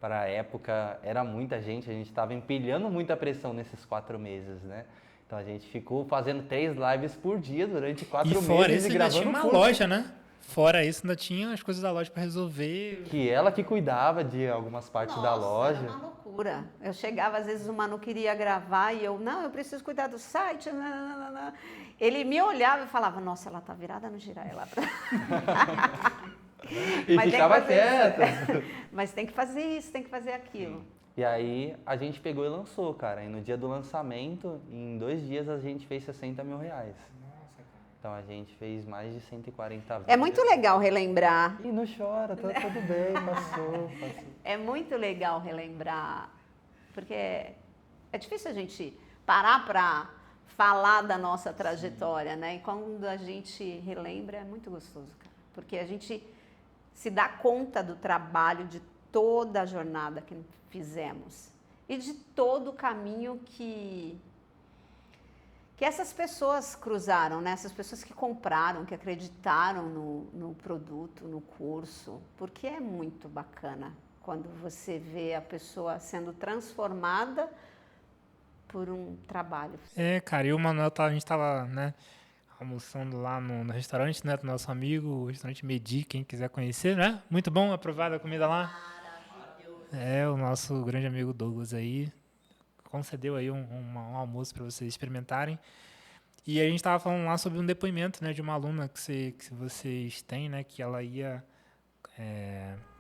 S3: Para a época era muita gente, a gente estava empilhando muita pressão nesses 4 meses, né? Então a gente ficou fazendo 3 lives por dia durante 4 meses.
S1: E fora isso ainda
S3: gravando
S1: tinha uma loja, né? Fora isso ainda tinha as coisas da loja para resolver.
S3: Que ela que cuidava de algumas partes da loja.
S2: Era uma loucura. Eu chegava, às vezes o Manu queria gravar e eu preciso cuidar do site. Não. Ele me olhava e falava, nossa, ela tá virada no girar ela.
S3: E ficava quieta.
S2: Mas tem que fazer isso, tem que fazer aquilo.
S3: E aí a gente pegou e lançou, cara. E no dia do lançamento, em 2 dias a gente fez 60 mil reais.
S1: Nossa, cara.
S3: Então a gente fez mais de 140 vídeos.
S2: É muito legal relembrar.
S3: E não chora, tá tudo bem, passou.
S2: É muito legal relembrar, porque é difícil a gente parar para falar da nossa trajetória, né? E quando a gente relembra, é muito gostoso, cara. Porque a gente se dá conta do trabalho, de toda a jornada que fizemos e de todo o caminho que essas pessoas cruzaram, né? Essas pessoas que compraram, que acreditaram no produto, no curso, porque é muito bacana quando você vê a pessoa sendo transformada por um trabalho.
S1: Cara, eu e o Manuel, a gente tava, né, almoçando lá no restaurante, né, do nosso amigo, o restaurante Medi, quem quiser conhecer, né? Muito bom, aprovada a comida lá. O nosso grande amigo Douglas aí concedeu aí um almoço para vocês experimentarem. E a gente estava falando lá sobre um depoimento, né, de uma aluna que vocês têm, né, que ela ia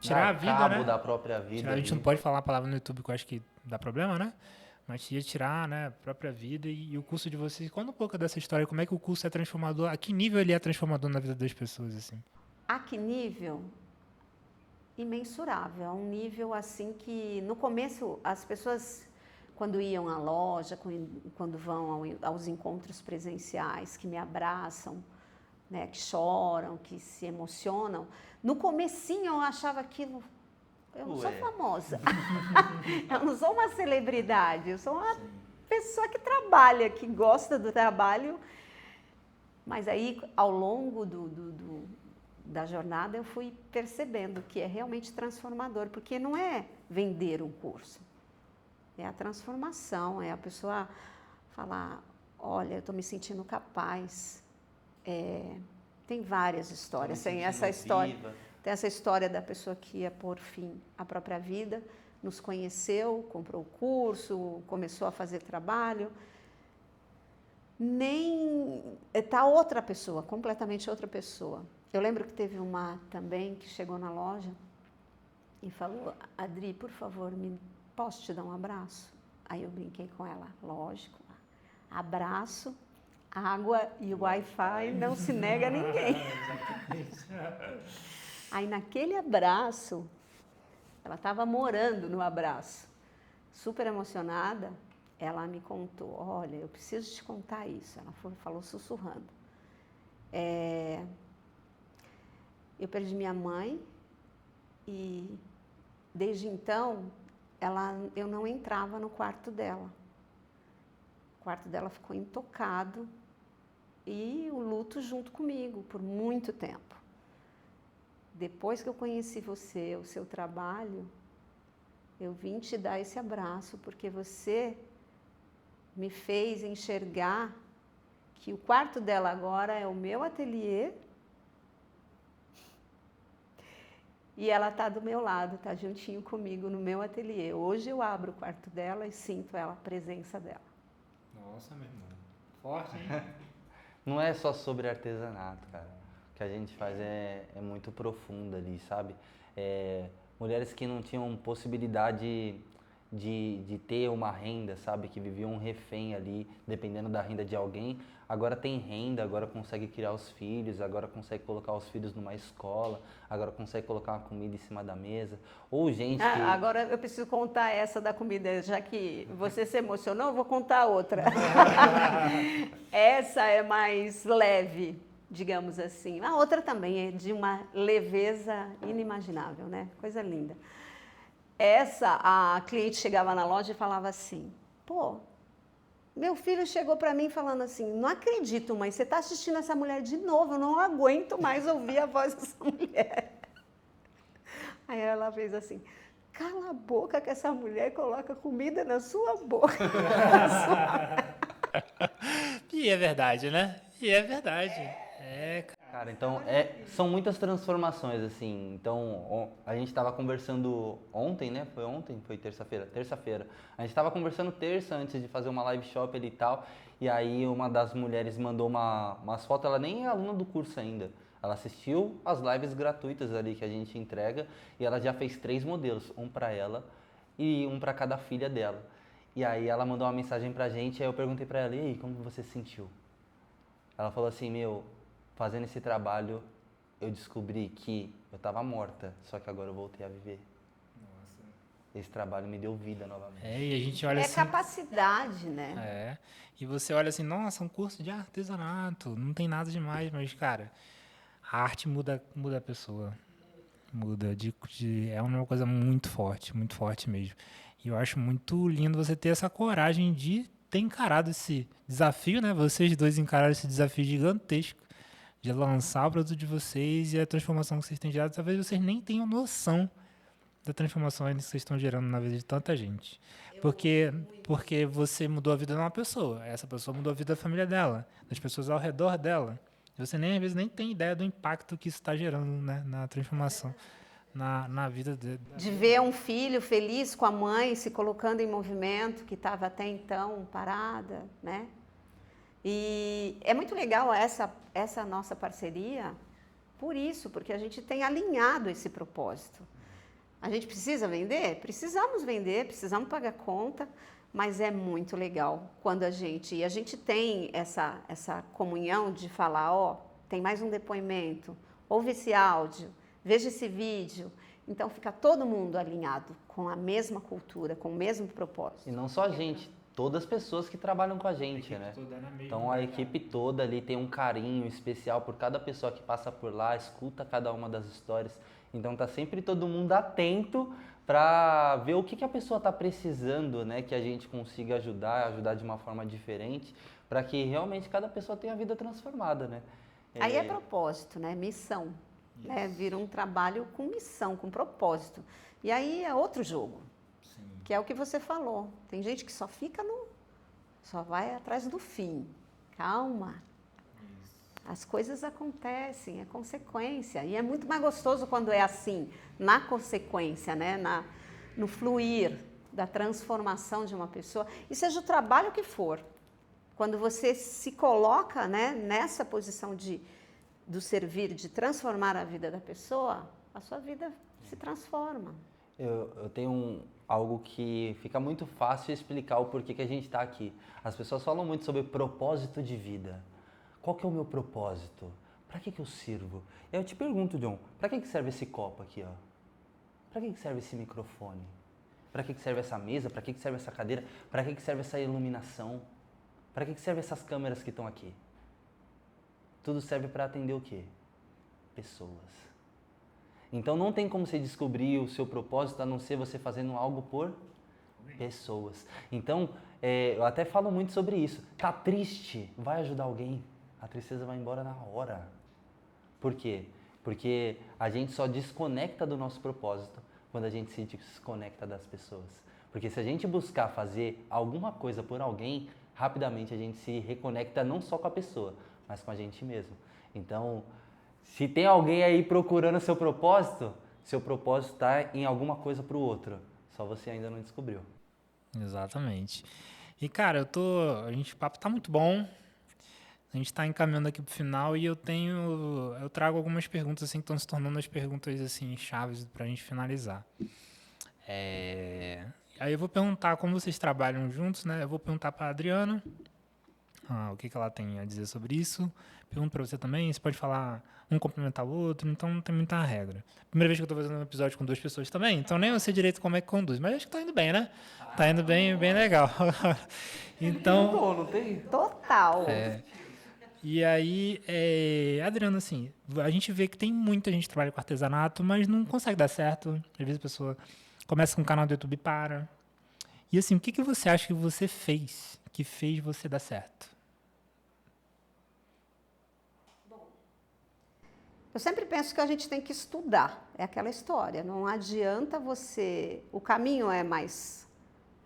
S1: tirar a vida,
S3: cabo
S1: né?
S3: da própria vida.
S1: A gente não pode falar a palavra no YouTube, que eu acho que dá problema, né? Mas ia tirar, né, a própria vida e o curso de vocês. Conta um pouco dessa história, como é que o curso é transformador, a que nível ele é transformador na vida das pessoas, assim?
S2: A que nível? Imensurável. É um nível assim que no começo as pessoas quando iam à loja, quando vão aos encontros presenciais, que me abraçam, né, que choram, que se emocionam, no comecinho eu achava aquilo, eu não sou famosa, eu não sou uma celebridade, eu sou uma pessoa que trabalha, que gosta do trabalho, mas aí ao longo da jornada eu fui percebendo que é realmente transformador, porque não é vender um curso, é a transformação, é a pessoa falar, olha, eu estou me sentindo capaz. Tem várias histórias, tem essa história da pessoa que ia pôr fim à própria vida, nos conheceu, comprou o curso, começou a fazer trabalho, tá outra pessoa, completamente outra pessoa. Eu lembro que teve uma também que chegou na loja e falou, Adri, por favor, posso te dar um abraço? Aí eu brinquei com ela, lógico, abraço, água e Wi-Fi não se nega a ninguém. Aí naquele abraço, ela estava morando no abraço, super emocionada, ela me contou, olha, eu preciso te contar isso. Ela falou sussurrando. Eu perdi minha mãe e desde então eu não entrava no quarto dela. O quarto dela ficou intocado e o luto junto comigo por muito tempo. Depois que eu conheci você, o seu trabalho, eu vim te dar esse abraço porque você me fez enxergar que o quarto dela agora é o meu ateliê e ela está do meu lado, está juntinho comigo no meu ateliê. Hoje eu abro o quarto dela e sinto a presença dela.
S1: Nossa, meu irmão. Forte, hein?
S3: Não é só sobre artesanato, cara. O que a gente faz é muito profundo ali, sabe? Mulheres que não tinham possibilidade de ter uma renda, sabe? Que viviam um refém ali, dependendo da renda de alguém. Agora tem renda, agora consegue criar os filhos, agora consegue colocar os filhos numa escola, agora consegue colocar uma comida em cima da mesa. Ou gente que...
S2: Agora eu preciso contar essa da comida, já que você se emocionou, eu vou contar outra. Essa é mais leve, digamos assim. A outra também é de uma leveza inimaginável, né? Coisa linda. Essa, a cliente chegava na loja e falava assim, pô, meu filho chegou para mim falando assim, não acredito, mãe, você está assistindo essa mulher de novo, eu não aguento mais ouvir a voz dessa mulher. Aí ela fez assim, cala a boca que essa mulher coloca comida na sua boca.
S1: E é verdade, né? E é verdade.
S3: Cara, então são muitas transformações, assim. Então, a gente estava conversando ontem, né? Foi ontem? Foi terça-feira? Terça-feira. A gente estava conversando terça antes de fazer uma live shop ali e tal. E aí uma das mulheres mandou umas fotos, ela nem é aluna do curso ainda. Ela assistiu as lives gratuitas ali que a gente entrega e ela já fez 3 modelos. Um para ela e um para cada filha dela. E aí ela mandou uma mensagem pra gente, aí eu perguntei pra ela, e aí, como você se sentiu? Ela falou assim, fazendo esse trabalho, eu descobri que eu tava morta, só que agora eu voltei a viver.
S1: Nossa.
S3: Esse trabalho me deu vida novamente.
S1: E a gente olha
S2: É
S1: assim...
S2: capacidade, né?
S1: E você olha assim, nossa, um curso de artesanato, não tem nada demais, mas, cara, a arte muda a pessoa. Muda. É uma coisa muito forte mesmo. E eu acho muito lindo você ter essa coragem de ter encarado esse desafio, né? Vocês dois encararam esse desafio gigantesco de lançar o produto de vocês e a transformação que vocês têm gerado. Talvez vocês nem tenham noção da transformação que vocês estão gerando na vida de tanta gente. Porque você mudou a vida de uma pessoa. Essa pessoa mudou a vida da família dela, das pessoas ao redor dela. Você às vezes nem tem ideia do impacto que isso está gerando, né, na transformação, na vida dele.
S2: De ver um filho feliz com a mãe se colocando em movimento, que estava até então parada, né? E é muito legal essa nossa parceria, por isso, porque a gente tem alinhado esse propósito. A gente precisa vender? Precisamos vender, precisamos pagar conta, mas é muito legal quando a gente tem essa comunhão de falar, tem mais um depoimento, ouve esse áudio, veja esse vídeo. Então fica todo mundo alinhado com a mesma cultura, com o mesmo propósito.
S3: E não só a gente, todas as pessoas que trabalham com a gente, né? Então a equipe toda ali tem um carinho especial por cada pessoa que passa por lá, escuta cada uma das histórias. Então tá sempre todo mundo atento para ver o que a pessoa está precisando, né? Que a gente consiga ajudar de uma forma diferente, para que realmente cada pessoa tenha a vida transformada, né?
S2: Aí é propósito, né? Missão. Né? Vira um trabalho com missão, com propósito. E aí é outro jogo, que é o que você falou. Tem gente que só só vai atrás do fim. Calma. As coisas acontecem, é consequência. E é muito mais gostoso quando é assim, na consequência, né? No fluir da transformação de uma pessoa. E seja o trabalho que for. Quando você se coloca, né, nessa posição do servir, de transformar a vida da pessoa, a sua vida se transforma.
S3: Eu tenho algo que fica muito fácil explicar o porquê que a gente está aqui. As pessoas falam muito sobre propósito de vida. Qual que é o meu propósito? Para que eu sirvo? Eu te pergunto, John, para que serve esse copo aqui, ó? Para que serve esse microfone? Para que serve essa mesa? Para que serve essa cadeira? Para que serve essa iluminação? Para que serve essas câmeras que estão aqui? Tudo serve para atender o quê? Pessoas. Então não tem como você descobrir o seu propósito a não ser você fazendo algo por pessoas. Então, eu até falo muito sobre isso. Tá triste? Vai ajudar alguém. A tristeza vai embora na hora. Por quê? Porque a gente só desconecta do nosso propósito quando a gente se desconecta das pessoas. Porque se a gente buscar fazer alguma coisa por alguém, rapidamente a gente se reconecta não só com a pessoa, mas com a gente mesmo. Então, se tem alguém aí procurando seu propósito está em alguma coisa para o outro. Só você ainda não descobriu.
S1: Exatamente. E, cara, o papo tá muito bom. A gente está encaminhando aqui pro final e eu trago algumas perguntas assim que estão se tornando as perguntas assim chaves para a gente finalizar. Aí eu vou perguntar como vocês trabalham juntos, né? Eu vou perguntar para a Adriana o que ela tem a dizer sobre isso. Pergunto para você também. Você pode falar um complementar o outro, então não tem muita regra. Primeira vez que eu estou fazendo um episódio com 2 pessoas também, então nem eu sei direito como é que conduz, mas acho que tá indo bem, né? Tá indo bem legal. Então,
S3: Não tem?
S2: Total.
S1: E aí, Adriano, assim, a gente vê que tem muita gente que trabalha com artesanato, mas não consegue dar certo. Às vezes a pessoa começa com um canal do YouTube e para. E assim, o que você acha que você fez que fez você dar certo?
S2: Eu sempre penso que a gente tem que estudar. É aquela história. Não adianta o caminho é mais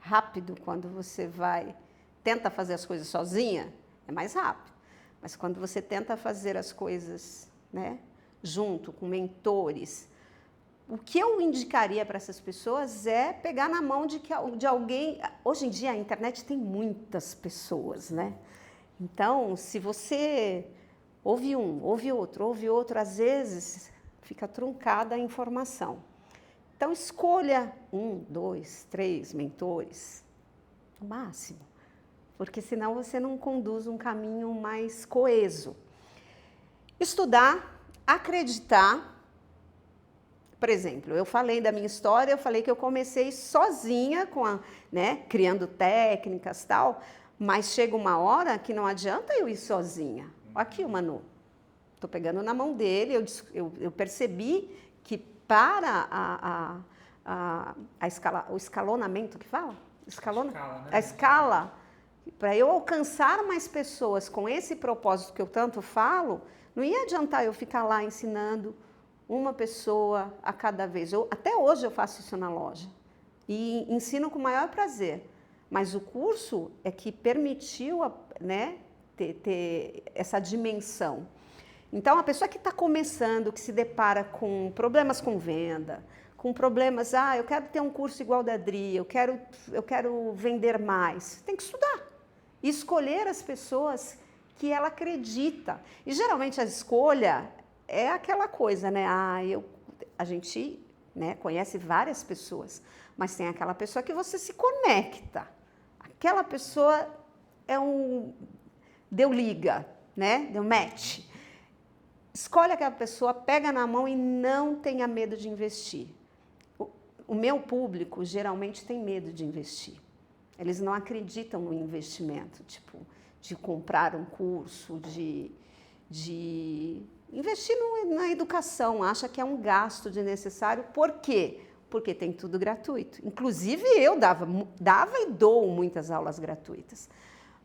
S2: rápido quando você tenta fazer as coisas sozinha, é mais rápido. Mas quando você tenta fazer as coisas, né, junto com mentores, o que eu indicaria para essas pessoas é pegar na mão de alguém. Hoje em dia a internet tem muitas pessoas, né? Então, se você ouve ouve outro, às vezes fica truncada a informação. Então, escolha 1, 2, 3 mentores, no máximo, porque senão você não conduz um caminho mais coeso. Estudar, acreditar. Por exemplo, eu falei da minha história, eu falei que eu comecei sozinha, criando técnicas e tal, mas chega uma hora que não adianta eu ir sozinha. Aqui o Manu, estou pegando na mão dele, eu percebi que para a escala, o escalonamento que fala?
S1: Escala, né?
S2: A escala, para eu alcançar mais pessoas com esse propósito que eu tanto falo, não ia adiantar eu ficar lá ensinando uma pessoa a cada vez. Até hoje eu faço isso na loja e ensino com o maior prazer. Mas o curso é que permitiu, né, ter essa dimensão. Então, a pessoa que está começando, que se depara com problemas com venda, com problemas, eu quero ter um curso igual da Adri, eu quero vender mais, tem que estudar. E escolher as pessoas que ela acredita. E geralmente a escolha é aquela coisa, né? A gente, né, conhece várias pessoas, mas tem aquela pessoa que você se conecta. Aquela pessoa deu liga, né? Deu match. Escolhe aquela pessoa, pega na mão e não tenha medo de investir. O meu público geralmente tem medo de investir. Eles não acreditam no investimento, tipo, de comprar um curso, de investir na educação, acha que é um gasto desnecessário. Por quê? Porque tem tudo gratuito. Inclusive, eu dava e dou muitas aulas gratuitas.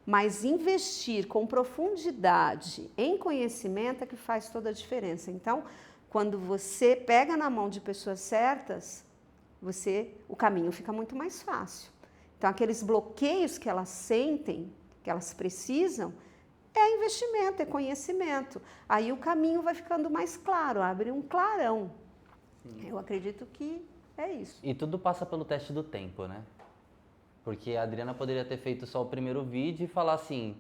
S2: Mas investir com profundidade em conhecimento é que faz toda a diferença. Então, quando você pega na mão de pessoas certas, o caminho fica muito mais fácil. Então, aqueles bloqueios que elas sentem, que elas precisam, é investimento, é conhecimento. Aí o caminho vai ficando mais claro, abre um clarão. Eu acredito que é isso.
S3: E tudo passa pelo teste do tempo, né? Porque a Adriana poderia ter feito só o primeiro vídeo e falar assim,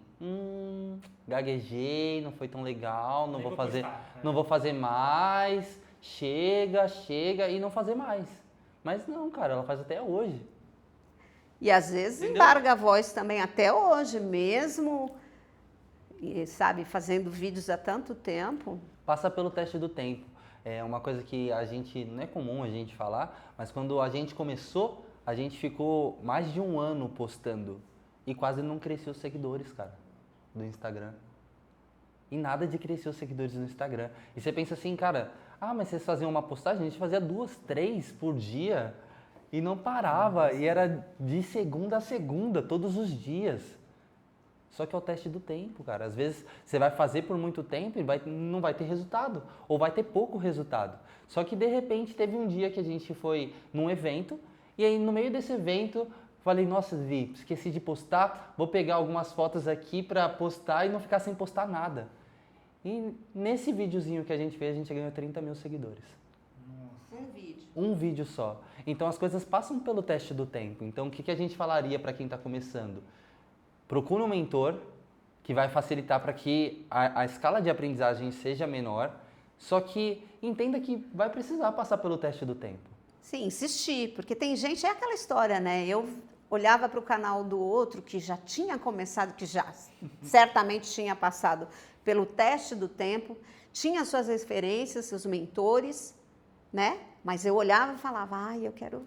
S3: gaguejei, não foi tão legal, não vou fazer mais, chega, e não fazer mais. Mas não, cara, ela faz até hoje.
S2: E às vezes embarga a voz também até hoje, mesmo, sabe, fazendo vídeos há tanto tempo.
S3: Passa pelo teste do tempo. É uma coisa que não é comum a gente falar, mas quando a gente começou, a gente ficou mais de 1 ano postando e quase não cresceu os seguidores, cara, do Instagram. E nada de crescer os seguidores no Instagram. E você pensa assim, cara, mas vocês faziam uma postagem, a gente fazia 2, 3 por dia e não parava. E era de segunda a segunda, todos os dias. Só que é o teste do tempo, cara. Às vezes você vai fazer por muito tempo e não vai ter resultado, ou vai ter pouco resultado. Só que de repente teve um dia que a gente foi num evento, e aí no meio desse evento falei, nossa, Vi, esqueci de postar, vou pegar algumas fotos aqui para postar e não ficar sem postar nada. E nesse videozinho que a gente fez, a gente ganhou 30 mil seguidores.
S2: Nossa. Um vídeo.
S3: Um vídeo só. Então as coisas passam pelo teste do tempo. Então o que a gente falaria para quem está começando? Procure um mentor que vai facilitar para que a escala de aprendizagem seja menor, só que entenda que vai precisar passar pelo teste do tempo.
S2: Sim, insistir, porque tem gente, é aquela história, né? Eu olhava para o canal do outro que já tinha começado, que já certamente tinha passado pelo teste do tempo, tinha suas referências, seus mentores, né? Mas eu olhava e falava, eu quero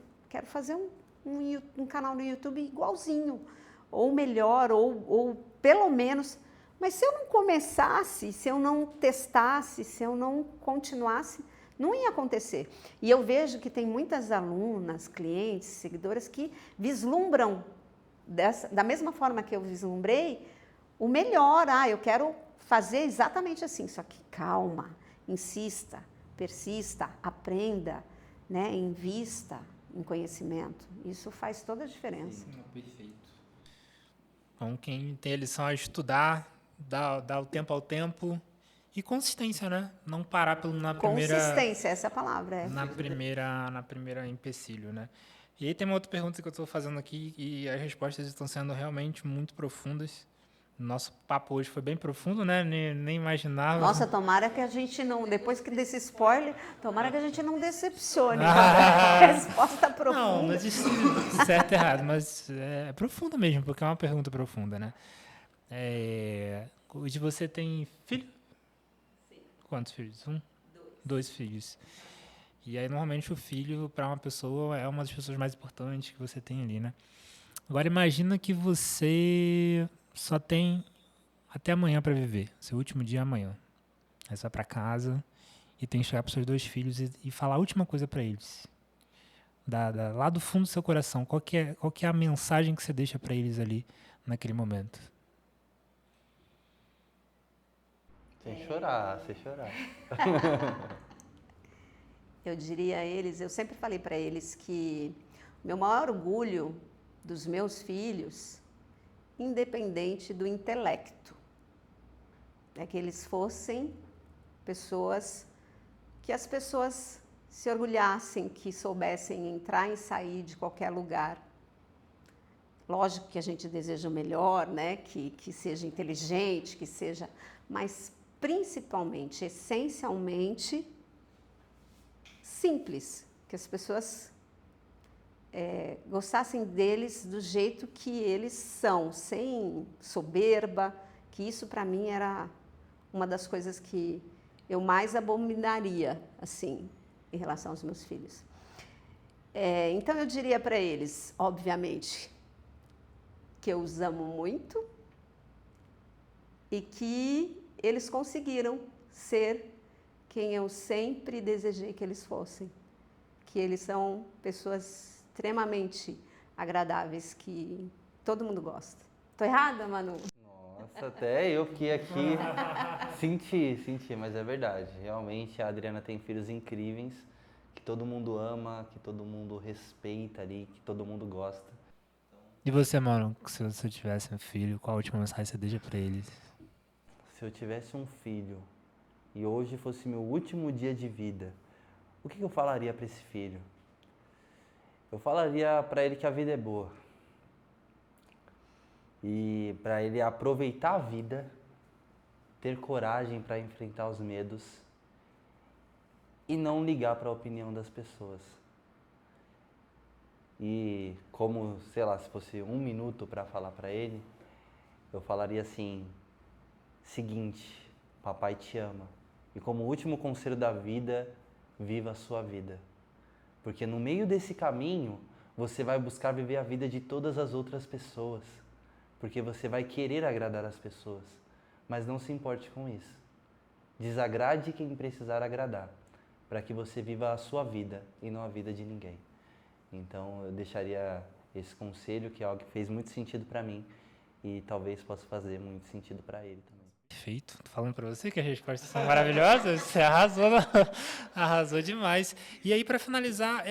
S2: fazer um canal no YouTube igualzinho, ou melhor, ou pelo menos. Mas se eu não começasse, se eu não testasse, se eu não continuasse, não ia acontecer. E eu vejo que tem muitas alunas, clientes, seguidoras que vislumbram, da mesma forma que eu vislumbrei, o melhor. Eu quero fazer exatamente assim. Só que calma, insista, persista, aprenda, né? Invista em conhecimento. Isso faz toda a diferença.
S1: Sim, perfeito. Então, quem tem a lição é estudar, dar o tempo ao tempo. E consistência, né? Não parar na primeira...
S2: Consistência, essa é a palavra.
S1: Na primeira empecilho, né? E aí tem uma outra pergunta que eu estou fazendo aqui e as respostas estão sendo realmente muito profundas. Nosso papo hoje foi bem profundo, né? Nem imaginava.
S2: Nossa, tomara que a gente não, depois que desse spoiler, tomara que a gente não decepcione. A resposta profunda.
S1: Não, mas isso certo e errado, mas é profundo mesmo, porque é uma pergunta profunda, né? Hoje você tem filho? Sim. Quantos filhos? Dois filhos. E aí, normalmente, o filho, para uma pessoa, é uma das pessoas mais importantes que você tem ali, né? Agora, imagina que você só tem até amanhã para viver. Seu último dia é amanhã. Aí você vai para casa e tem que chegar para seus dois filhos e falar a última coisa para eles. Lá do fundo do seu coração, qual que é a mensagem que você deixa para eles ali naquele momento?
S3: Sem chorar.
S2: Eu diria a eles, eu sempre falei para eles que meu maior orgulho dos meus filhos, independente do intelecto, é que eles fossem pessoas, que as pessoas se orgulhassem, que soubessem entrar e sair de qualquer lugar. Lógico que a gente deseja o melhor, né? Que seja inteligente, que seja... Mas, principalmente, essencialmente, simples. Que as pessoas gostassem deles do jeito que eles são, sem soberba, que isso, para mim, era uma das coisas que eu mais abominaria, assim, em relação aos meus filhos. Então, eu diria para eles, obviamente, que eu os amo muito e que eles conseguiram ser quem eu sempre desejei que eles fossem. Que eles são pessoas extremamente agradáveis, que todo mundo gosta. Tô errada, Manu?
S3: Nossa, até eu fiquei aqui, senti, mas é verdade. Realmente a Adriana tem filhos incríveis, que todo mundo ama, que todo mundo respeita ali, que todo mundo gosta.
S1: E você, mano, se você tivesse um filho, qual a última mensagem você deixa pra eles?
S3: Se eu tivesse um filho e hoje fosse meu último dia de vida, o que eu falaria para esse filho? Eu falaria para ele que a vida é boa. E para ele aproveitar a vida, ter coragem para enfrentar os medos e não ligar para a opinião das pessoas. E como, sei lá, se fosse 1 minuto para falar para ele, eu falaria assim: seguinte, papai te ama. E como último conselho da vida, viva a sua vida. Porque no meio desse caminho, você vai buscar viver a vida de todas as outras pessoas. Porque você vai querer agradar as pessoas. Mas não se importe com isso. Desagrade quem precisar agradar, para que você viva a sua vida e não a vida de ninguém. Então eu deixaria esse conselho, que é algo que fez muito sentido para mim e talvez possa fazer muito sentido para ele também.
S1: Perfeito. Tô falando para você que as respostas são maravilhosas. Você arrasou, arrasou demais. E aí, para finalizar,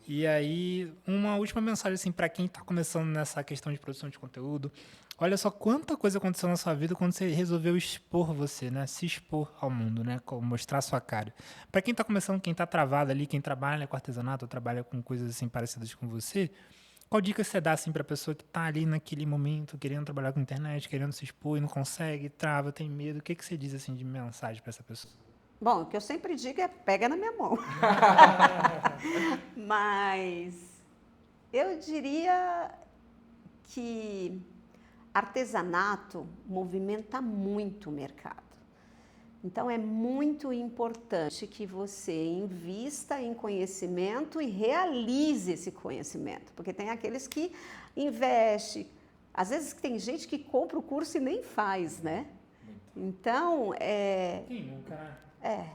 S1: e aí, uma última mensagem assim, para quem está começando nessa questão de produção de conteúdo. Olha só quanta coisa aconteceu na sua vida quando você resolveu expor você, né? Se expor ao mundo, né? Mostrar a sua cara. Para quem está começando, quem está travado ali, quem trabalha com artesanato, ou trabalha com coisas assim parecidas com você, qual dica você dá assim para a pessoa que está ali naquele momento, querendo trabalhar com internet, querendo se expor e não consegue, trava, tem medo? O que você diz assim de mensagem para essa pessoa?
S2: Bom, o que eu sempre digo é pega na minha mão. Mas eu diria que artesanato movimenta muito o mercado. Então, é muito importante que você invista em conhecimento e realize esse conhecimento. Porque tem aqueles que investem. Às vezes tem gente que compra o curso e nem faz, né? Então,
S1: Quem nunca, né?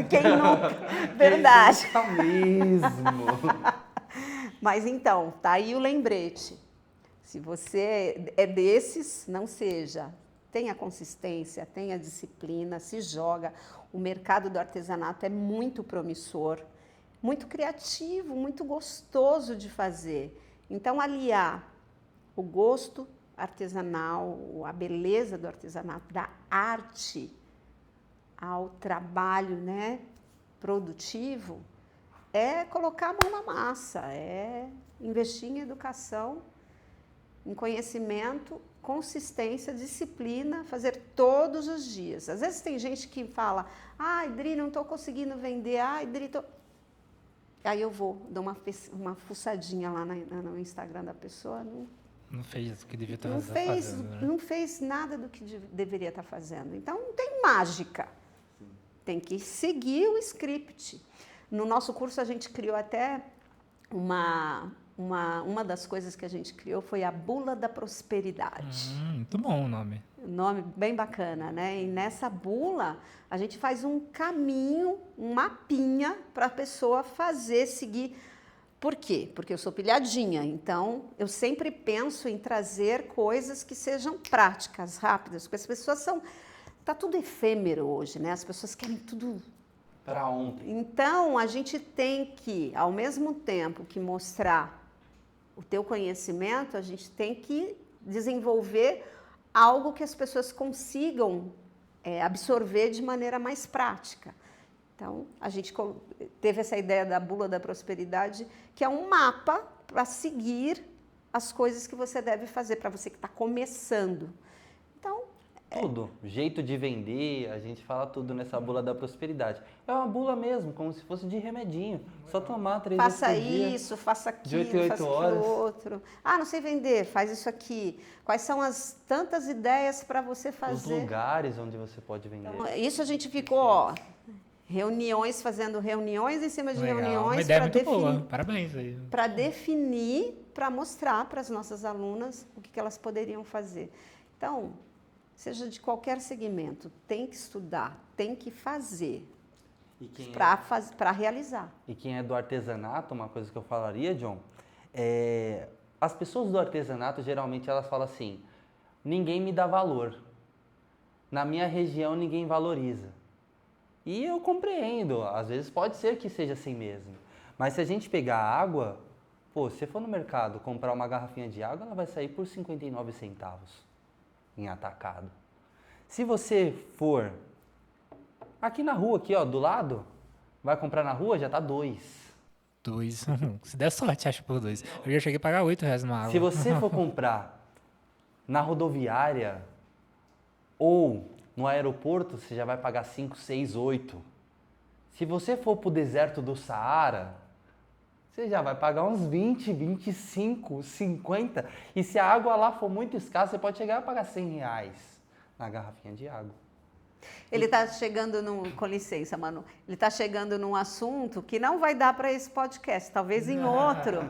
S2: Quem nunca? Verdade.
S3: Mesmo.
S2: Mas então, tá aí o lembrete. Se você é desses, não seja. Tenha consistência, tenha disciplina, se joga. O mercado do artesanato é muito promissor, muito criativo, muito gostoso de fazer. Então, aliar o gosto artesanal, a beleza do artesanato, da arte, ao trabalho, né, produtivo, é colocar a mão na massa, é investir em educação em conhecimento, consistência, disciplina, fazer todos os dias. Às vezes tem gente que fala, Dri, não estou conseguindo vender, Dri, tô... Aí eu vou, dou uma fuçadinha lá no Instagram da pessoa,
S1: não fez o que devia estar
S2: fazendo.
S1: Né?
S2: Não fez nada do que deveria estar fazendo. Então, não tem mágica. Tem que seguir o script. No nosso curso, a gente criou até uma das coisas que a gente criou foi a Bula da Prosperidade.
S1: Muito bom o nome.
S2: Nome bem bacana, né? E nessa bula, a gente faz um caminho, um mapinha para a pessoa seguir. Por quê? Porque eu sou pilhadinha, então eu sempre penso em trazer coisas que sejam práticas, rápidas, porque as pessoas tá tudo efêmero hoje, né? As pessoas querem tudo
S3: para ontem.
S2: Então, a gente tem que, ao mesmo tempo que mostrar o teu conhecimento, a gente tem que desenvolver algo que as pessoas consigam absorver de maneira mais prática. Então, a gente teve essa ideia da Bula da Prosperidade, que é um mapa para seguir as coisas que você deve fazer, para você que está começando. Então,
S3: tudo, jeito de vender, a gente fala tudo nessa Bula da Prosperidade. É uma bula mesmo, como se fosse de remedinho. Só tomar 3 vezes por dia.
S2: Faça isso, faça aquilo,
S3: 8 em 8
S2: faça
S3: horas.
S2: aquilo outro. Não sei vender, faz isso aqui. Quais são as tantas ideias para você fazer?
S3: Os lugares onde você pode vender.
S2: Então, isso a gente ficou, fazendo reuniões em cima de reuniões.
S1: Uma ideia muito boa, parabéns aí.
S2: Para definir, para mostrar para as nossas alunas o que elas poderiam fazer. Então, seja de qualquer segmento, tem que estudar, tem que fazer para realizar.
S3: E quem é do artesanato, uma coisa que eu falaria, John, as pessoas do artesanato, geralmente, elas falam assim, ninguém me dá valor. Na minha região, ninguém valoriza. E eu compreendo, às vezes pode ser que seja assim mesmo. Mas se a gente pegar água, se você for no mercado comprar uma garrafinha de água, ela vai sair por 59 centavos. Em atacado. Se você for aqui na rua, aqui ó, do lado, vai comprar na rua, já tá 2.
S1: 2. Se der sorte, acho por 2. Eu já cheguei a pagar R$8 numa água.
S3: Se você for comprar na rodoviária ou no aeroporto, você já vai pagar 5, 6, 8. Se você for pro deserto do Saara, você já vai pagar uns 20, 25, 50. E se a água lá for muito escassa, você pode chegar a pagar R$100 na garrafinha de água.
S2: Ele está chegando com licença, Manu, ele está chegando num assunto que não vai dar para esse podcast, talvez em outro,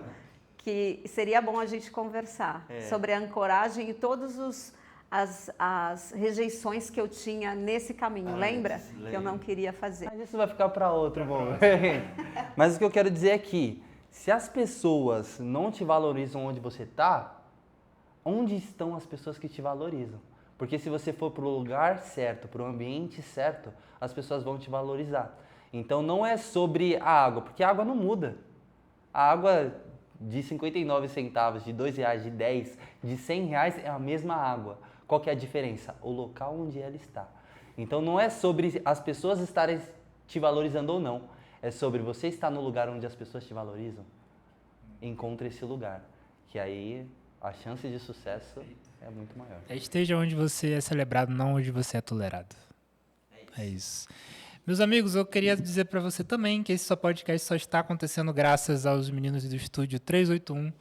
S2: que seria bom a gente conversar sobre a ancoragem e todas as rejeições que eu tinha nesse caminho, lembra? Que eu não queria fazer.
S3: Mas isso vai ficar para outro momento. Mas o que eu quero dizer é que, se as pessoas não te valorizam onde você está, onde estão as pessoas que te valorizam? Porque se você for para o lugar certo, para o ambiente certo, as pessoas vão te valorizar. Então não é sobre a água, porque a água não muda. A água de 59 centavos, de R$2, de 10, de R$100 é a mesma água. Qual que é a diferença? O local onde ela está. Então não é sobre as pessoas estarem te valorizando ou não. É sobre você estar no lugar onde as pessoas te valorizam. Encontre esse lugar, que aí a chance de sucesso é muito maior.
S1: Esteja onde você é celebrado, não onde você é tolerado. É isso. Meus amigos, eu queria dizer para você também que esse podcast só está acontecendo graças aos meninos do Estúdio 381,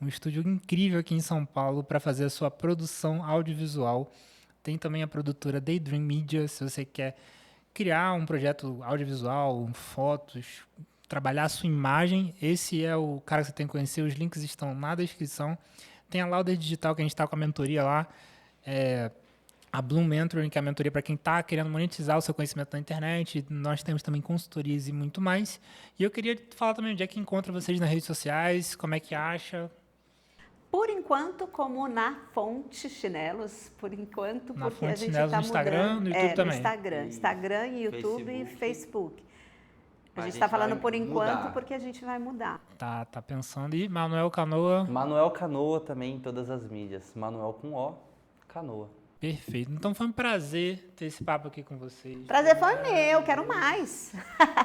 S1: um estúdio incrível aqui em São Paulo para fazer a sua produção audiovisual. Tem também a produtora Daydream Media, se você quer criar um projeto audiovisual, fotos, trabalhar a sua imagem, esse é o cara que você tem que conhecer, os links estão na descrição. Tem a Lauder Digital, que a gente está com a mentoria lá, a Bloom Mentoring, que é a mentoria para quem está querendo monetizar o seu conhecimento na internet. Nós temos também consultorias e muito mais. E eu queria falar também onde é que encontra vocês nas redes sociais, como é que acha.
S2: Por enquanto, como na Fonte Chinelos, por enquanto,
S1: na
S2: porque
S1: Fonte
S2: a gente
S1: Chinelos,
S2: está
S1: no Instagram,
S2: mudando.
S1: no YouTube também.
S2: Instagram, YouTube e Facebook. A gente está
S3: vai
S2: falando por enquanto
S3: mudar.
S2: porque a gente vai mudar.
S1: Tá pensando. E Manuel Canoa.
S3: Manuel Canoa também em todas as mídias. Manuel com O, Canoa.
S1: Perfeito. Então foi um prazer ter esse papo aqui com vocês.
S2: Prazer foi meu, quero mais.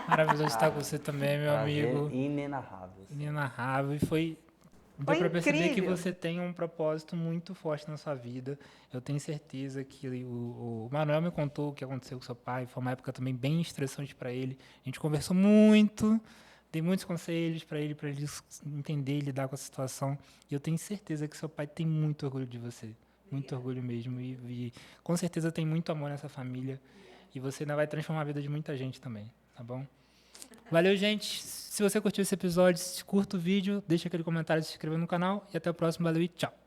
S1: Maravilhoso estar com você também, meu
S3: Prazer
S1: amigo.
S3: inenarrável.
S1: Inenarrável. E foi Deu
S2: Foi
S1: pra perceber que
S2: incrível.
S1: você tem um propósito muito forte na sua vida. Eu tenho certeza que o Manuel me contou o que aconteceu com seu pai. Foi uma época também bem estressante para ele. A gente conversou muito, dei muitos conselhos para ele entender e lidar com a situação. E eu tenho certeza que seu pai tem muito orgulho de você. Muito orgulho mesmo. E com certeza tem muito amor nessa família. E você ainda vai transformar a vida de muita gente também, tá bom? Valeu, gente. Se você curtiu esse episódio, curta o vídeo, deixa aquele comentário, se inscreva no canal e até o próximo. Valeu e tchau.